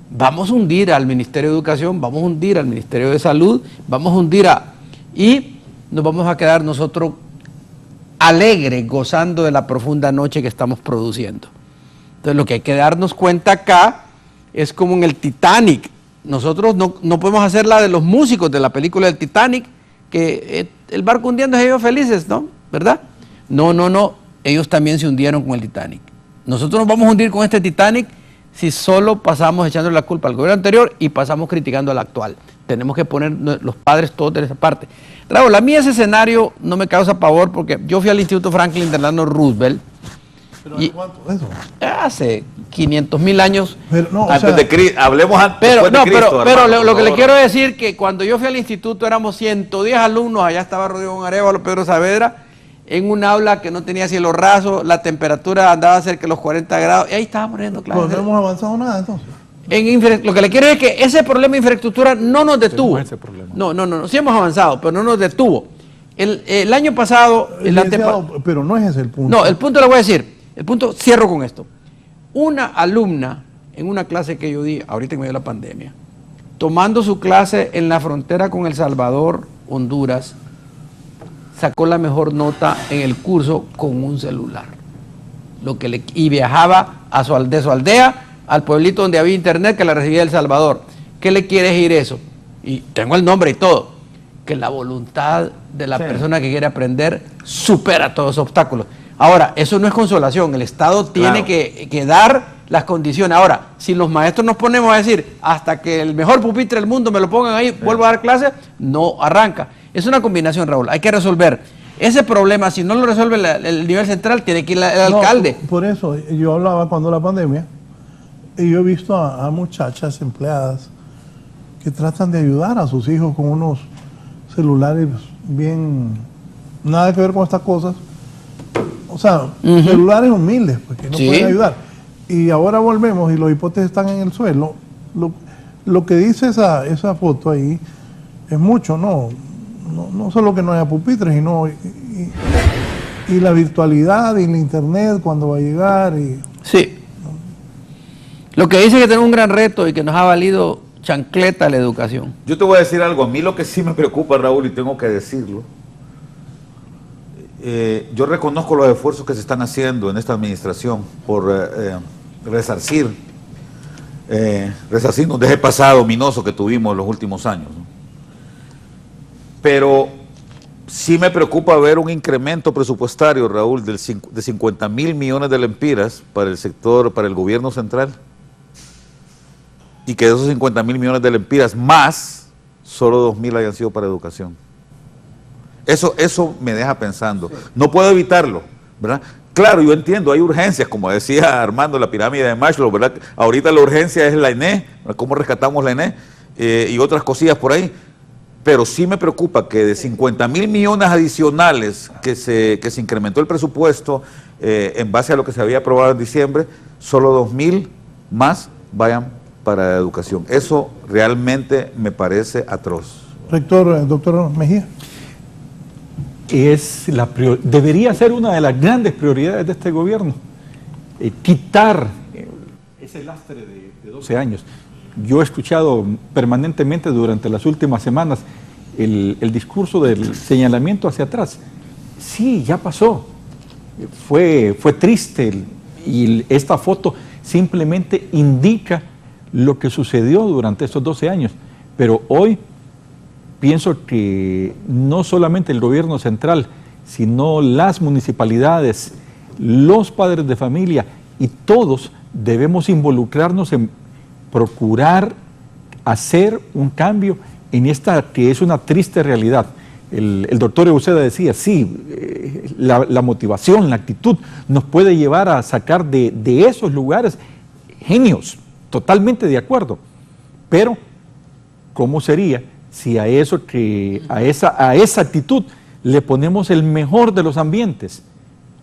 vamos a hundir al Ministerio de Educación, vamos a hundir al Ministerio de Salud, vamos a hundir y nos vamos a quedar nosotros alegres, gozando de la profunda noche que estamos produciendo. Entonces lo que hay que darnos cuenta acá es como en el Titanic. Nosotros no podemos hacer la de los músicos de la película del Titanic, que el barco hundiendo ellos felices, ¿no? ¿Verdad? No, ellos también se hundieron con el Titanic. Nosotros nos vamos a hundir con este Titanic si solo pasamos echando la culpa al gobierno anterior y pasamos criticando al actual. Tenemos que poner los padres todos de esa parte. Raúl, a mí ese escenario no me causa pavor porque yo fui al Instituto Franklin Delano Roosevelt. ¿Pero hace cuánto eso? Hace 500.000 años. Pero, no, Antes de Cristo, hablemos antes Pero, después de Cristo, pero hermano, lo que le por quiero favor. decir que cuando yo fui al instituto éramos 110 alumnos, allá estaba Rodrigo Arevalo, Pedro Saavedra, en un aula que no tenía cielo raso, la temperatura andaba cerca de los 40 grados, y ahí estábamos riendo clases. Pues no hemos avanzado nada entonces. Lo que le quiero decir es que ese problema de infraestructura no nos detuvo. Ese problema. No, sí hemos avanzado, pero no nos detuvo. El año pasado... Licenciado, pero no ese es el punto. No, el punto le voy a decir, cierro con esto. Una alumna en una clase que yo di, ahorita en medio de la pandemia, tomando su clase en la frontera con El Salvador, Honduras, sacó la mejor nota en el curso con un celular. Y viajaba de su aldea al pueblito donde había internet que la recibía El Salvador. ¿Qué le quiere decir eso? Y tengo el nombre y todo. Que la voluntad de la persona que quiere aprender supera todos los obstáculos. Ahora, eso no es consolación. El Estado tiene que dar las condiciones. Ahora, si los maestros nos ponemos a decir, hasta que el mejor pupitre del mundo me lo pongan ahí, vuelvo a dar clases, no arranca. Es una combinación, Raúl. Hay que resolver ese problema. Si no lo resuelve el nivel central, tiene que ir el alcalde. Por eso, yo hablaba cuando la pandemia, y yo he visto a muchachas empleadas que tratan de ayudar a sus hijos con unos celulares bien, nada que ver con estas cosas, o sea, celulares humildes, pues, que no pueden ayudar. Y ahora volvemos y los hipotes están en el suelo. Lo que dice esa foto ahí es mucho, no solo que no haya pupitres, sino y la virtualidad y el internet cuando va a llegar. Sí. Lo que dice que tenemos un gran reto y que nos ha valido chancleta la educación. Yo te voy a decir algo, a mí lo que sí me preocupa, Raúl, y tengo que decirlo, yo reconozco los esfuerzos que se están haciendo en esta administración por resarcirnos de ese pasado ominoso que tuvimos en los últimos años, ¿no? Pero sí me preocupa ver un incremento presupuestario, Raúl, de 50.000 millones de lempiras para el sector, para el gobierno central, y que de esos 50.000 millones de lempiras más, solo 2.000 hayan sido para educación. Eso me deja pensando. No puedo evitarlo, ¿verdad? Claro, yo entiendo, hay urgencias, como decía Armando, la pirámide de Maslow, ¿verdad? Ahorita la urgencia es la ENE, cómo rescatamos la ENE, y otras cosillas por ahí. Pero sí me preocupa que de 50.000 millones adicionales que se incrementó el presupuesto en base a lo que se había aprobado en diciembre, solo 2.000 más vayan para educación. Eso realmente me parece atroz. Rector, doctor Mejía. Debería ser una de las grandes prioridades de este gobierno, quitar ese lastre de 12 años. Yo he escuchado permanentemente durante las últimas semanas el discurso del señalamiento hacia atrás. Sí, ya pasó, fue triste y esta foto simplemente indica lo que sucedió durante estos 12 años, pero hoy pienso que no solamente el gobierno central, sino las municipalidades, los padres de familia y todos debemos involucrarnos en procurar hacer un cambio en esta que es una triste realidad. El doctor Euseda decía, sí, la motivación, la actitud nos puede llevar a sacar de esos lugares genios, totalmente de acuerdo, pero ¿cómo sería si a esa actitud le ponemos el mejor de los ambientes?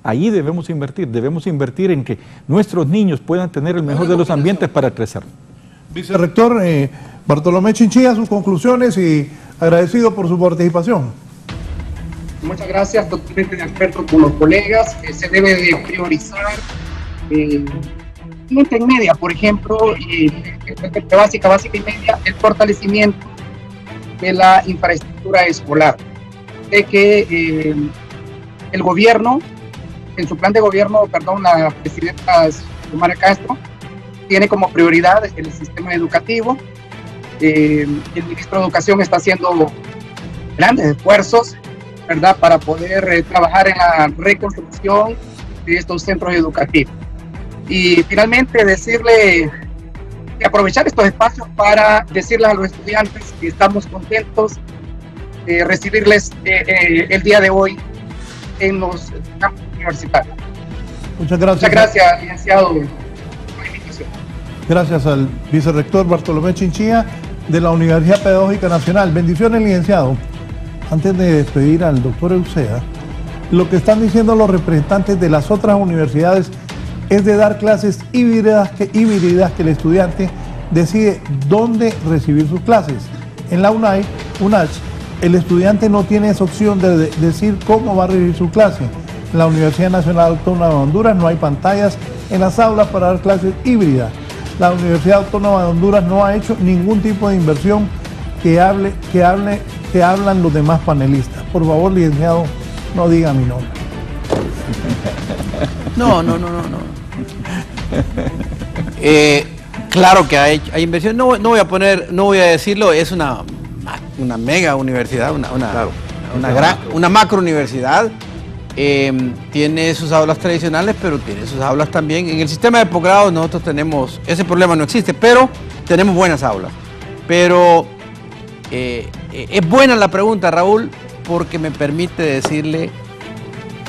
Ahí debemos invertir en que nuestros niños puedan tener el mejor de los ambientes para crecer. Vicerrector Bartolomé Chinchilla, sus conclusiones y agradecido por su participación. Muchas gracias, totalmente de acuerdo con los colegas, que se debe de priorizar en media, por ejemplo, básica y media, el fortalecimiento de la infraestructura escolar, de que el gobierno, en su plan de gobierno, la presidenta Xiomara Castro, tiene como prioridad el sistema educativo. El ministro de Educación está haciendo grandes esfuerzos, ¿verdad?, para poder trabajar en la reconstrucción de estos centros educativos. Y finalmente decirle que aprovechar estos espacios para decirles a los estudiantes que estamos contentos de recibirles el día de hoy en los campus universitarios. Muchas gracias. Muchas gracias, licenciado, por la invitación. Gracias al vicerrector Bartolomé Chinchilla de la Universidad Pedagógica Nacional. Bendiciones, licenciado. Antes de despedir al doctor Eusea, lo que están diciendo los representantes de las otras universidades es de dar clases híbridas que el estudiante decide dónde recibir sus clases. En la UNACH, el estudiante no tiene esa opción de decir cómo va a recibir su clase. En la Universidad Nacional Autónoma de Honduras no hay pantallas en las aulas para dar clases híbridas. La Universidad Autónoma de Honduras no ha hecho ningún tipo de inversión que hablan los demás panelistas. Por favor, licenciado, no diga mi nombre. No. Claro que hay inversión. No voy a decirlo, es una mega universidad, una macro universidad. Tiene sus aulas tradicionales, pero tiene sus aulas también. En el sistema de posgrado nosotros tenemos, ese problema no existe, pero tenemos buenas aulas. Pero es buena la pregunta, Raúl, porque me permite decirle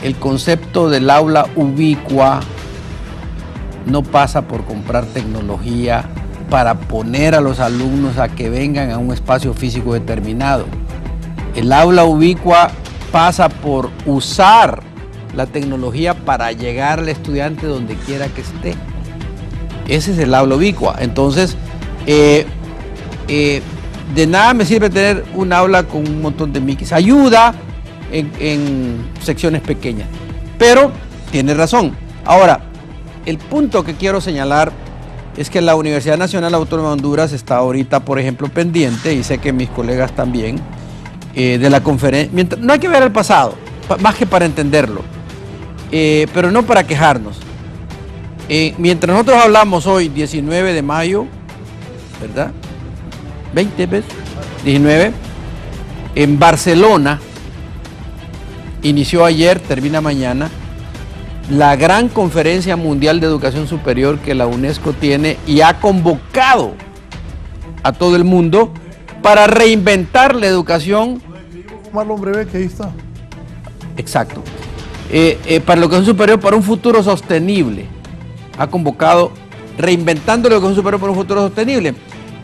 el concepto del aula ubicua no pasa por comprar tecnología para poner a los alumnos a que vengan a un espacio físico determinado. El aula ubicua pasa por usar la tecnología para llegar al estudiante donde quiera que esté. Ese es el aula ubicua. Entonces, de nada me sirve tener un aula con un montón de miquis. Ayuda en secciones pequeñas, pero tiene razón. Ahora, el punto que quiero señalar es que la Universidad Nacional Autónoma de Honduras está ahorita, por ejemplo, pendiente, y sé que mis colegas también, de la conferencia. No hay que ver el pasado, más que para entenderlo, pero no para quejarnos. Mientras nosotros hablamos hoy, 19 de mayo, ¿verdad? 20, ¿ves? 19, en Barcelona, inició ayer, termina mañana, la gran conferencia mundial de educación superior que la UNESCO tiene y ha convocado a todo el mundo para reinventar la educación. Marlon Breve, que ahí está. Exacto. Para la educación superior para un futuro sostenible. Ha convocado reinventando la educación superior para un futuro sostenible.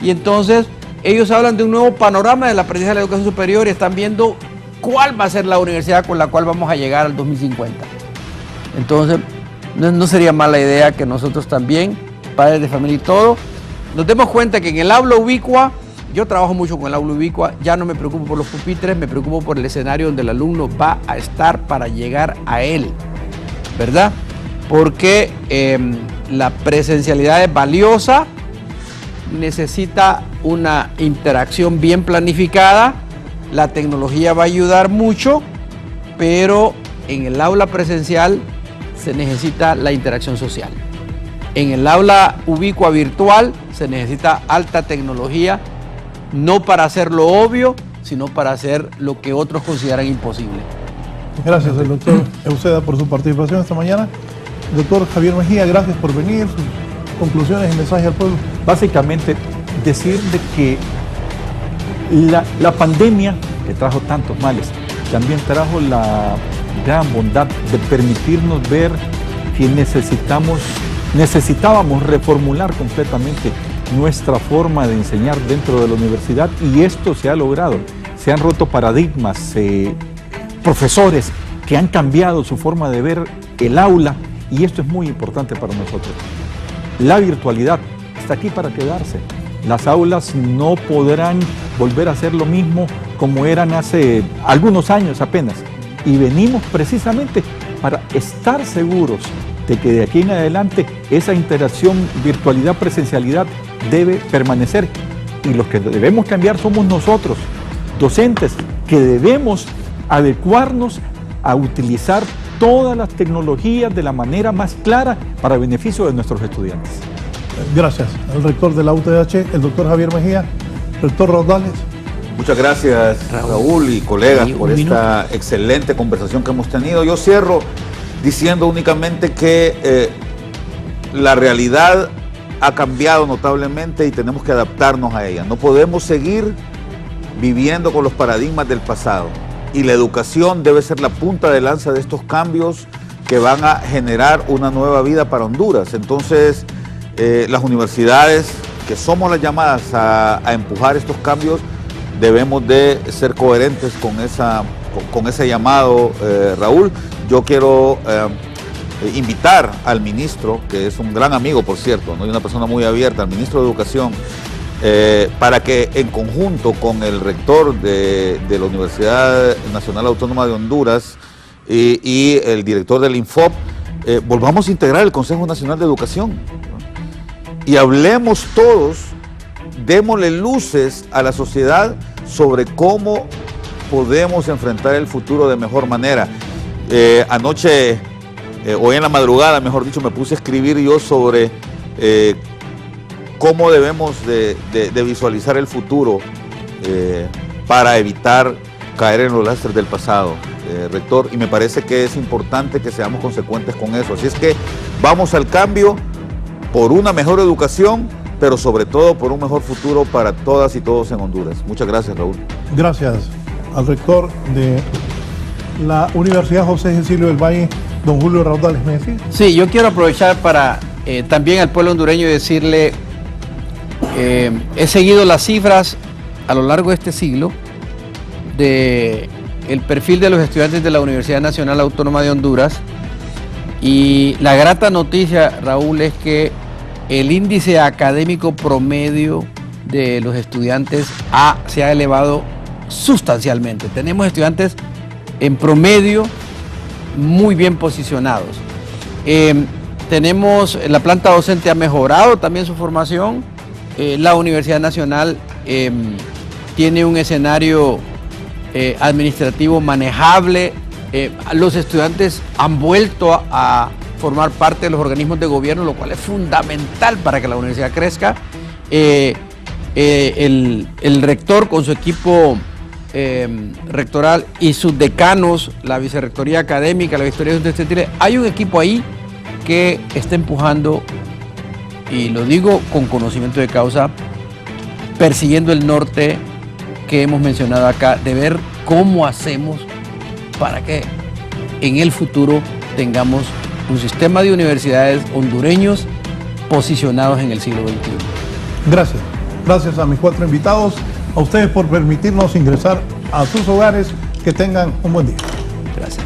Y entonces ellos hablan de un nuevo panorama del aprendizaje de la educación superior y están viendo cuál va a ser la universidad con la cual vamos a llegar al 2050. Entonces, no sería mala idea que nosotros también, padres de familia y todo, nos demos cuenta que en el aula ubicua, yo trabajo mucho con el aula ubicua, ya no me preocupo por los pupitres, me preocupo por el escenario donde el alumno va a estar para llegar a él, ¿verdad? Porque la presencialidad es valiosa, necesita una interacción bien planificada, la tecnología va a ayudar mucho, pero en el aula presencial se necesita la interacción social. En el aula ubicua virtual se necesita alta tecnología, no para hacer lo obvio, sino para hacer lo que otros consideran imposible. Gracias al doctor Eusea por su participación esta mañana. Doctor Javier Mejía, gracias por venir. Sus conclusiones y mensaje al pueblo. Básicamente, decir de que la pandemia, que trajo tantos males, también trajo la gran bondad de permitirnos ver que necesitábamos reformular completamente nuestra forma de enseñar dentro de la universidad, y esto se ha logrado. Se han roto paradigmas, profesores que han cambiado su forma de ver el aula, y esto es muy importante para nosotros. La virtualidad está aquí para quedarse. Las aulas no podrán volver a ser lo mismo como eran hace algunos años apenas. Y venimos precisamente para estar seguros de que de aquí en adelante esa interacción virtualidad, presencialidad debe permanecer. Y los que debemos cambiar somos nosotros, docentes, que debemos adecuarnos a utilizar todas las tecnologías de la manera más clara para beneficio de nuestros estudiantes. Gracias al rector de la UTH, el doctor Javier Mejía. Rector Rodales. Muchas gracias, Raúl y colegas, por esta excelente conversación que hemos tenido. Yo cierro diciendo únicamente que la realidad ha cambiado notablemente y tenemos que adaptarnos a ella. No podemos seguir viviendo con los paradigmas del pasado, y la educación debe ser la punta de lanza de estos cambios que van a generar una nueva vida para Honduras. Entonces, las universidades, que somos las llamadas a empujar estos cambios, debemos de ser coherentes con ese llamado, Raúl. Yo quiero invitar al ministro, que es un gran amigo, por cierto, ¿no? Y una persona muy abierta, al ministro de Educación, para que en conjunto con el rector de la Universidad Nacional Autónoma de Honduras y el director del INFOP, volvamos a integrar el Consejo Nacional de Educación, ¿no? Y hablemos todos, démosle luces a la sociedad sobre cómo podemos enfrentar el futuro de mejor manera. Anoche, hoy en la madrugada, mejor dicho, me puse a escribir yo sobre cómo debemos de visualizar el futuro para evitar caer en los lastres del pasado, rector, y me parece que es importante que seamos consecuentes con eso. Así es que vamos al cambio por una mejor educación, pero sobre todo por un mejor futuro para todas y todos en Honduras. Muchas gracias, Raúl. Gracias al rector de la Universidad José Cecilio del Valle, don Julio Raudales Messi. Sí, yo quiero aprovechar para también al pueblo hondureño decirle, he seguido las cifras a lo largo de este siglo de el perfil de los estudiantes de la Universidad Nacional Autónoma de Honduras, y la grata noticia, Raúl, es que el índice académico promedio de los estudiantes se ha elevado sustancialmente. Tenemos estudiantes en promedio muy bien posicionados. La planta docente ha mejorado también su formación. La Universidad Nacional tiene un escenario administrativo manejable. Los estudiantes han vuelto a formar parte de los organismos de gobierno, lo cual es fundamental para que la universidad crezca. El rector con su equipo rectoral y sus decanos, la vicerrectoría académica, la vicerrectoría estudiantil, hay un equipo ahí que está empujando, y lo digo con conocimiento de causa, persiguiendo el norte que hemos mencionado acá, de ver cómo hacemos para que en el futuro tengamos un sistema de universidades hondureños posicionados en el siglo XXI. Gracias. Gracias a mis 4 invitados, a ustedes por permitirnos ingresar a sus hogares. Que tengan un buen día. Gracias.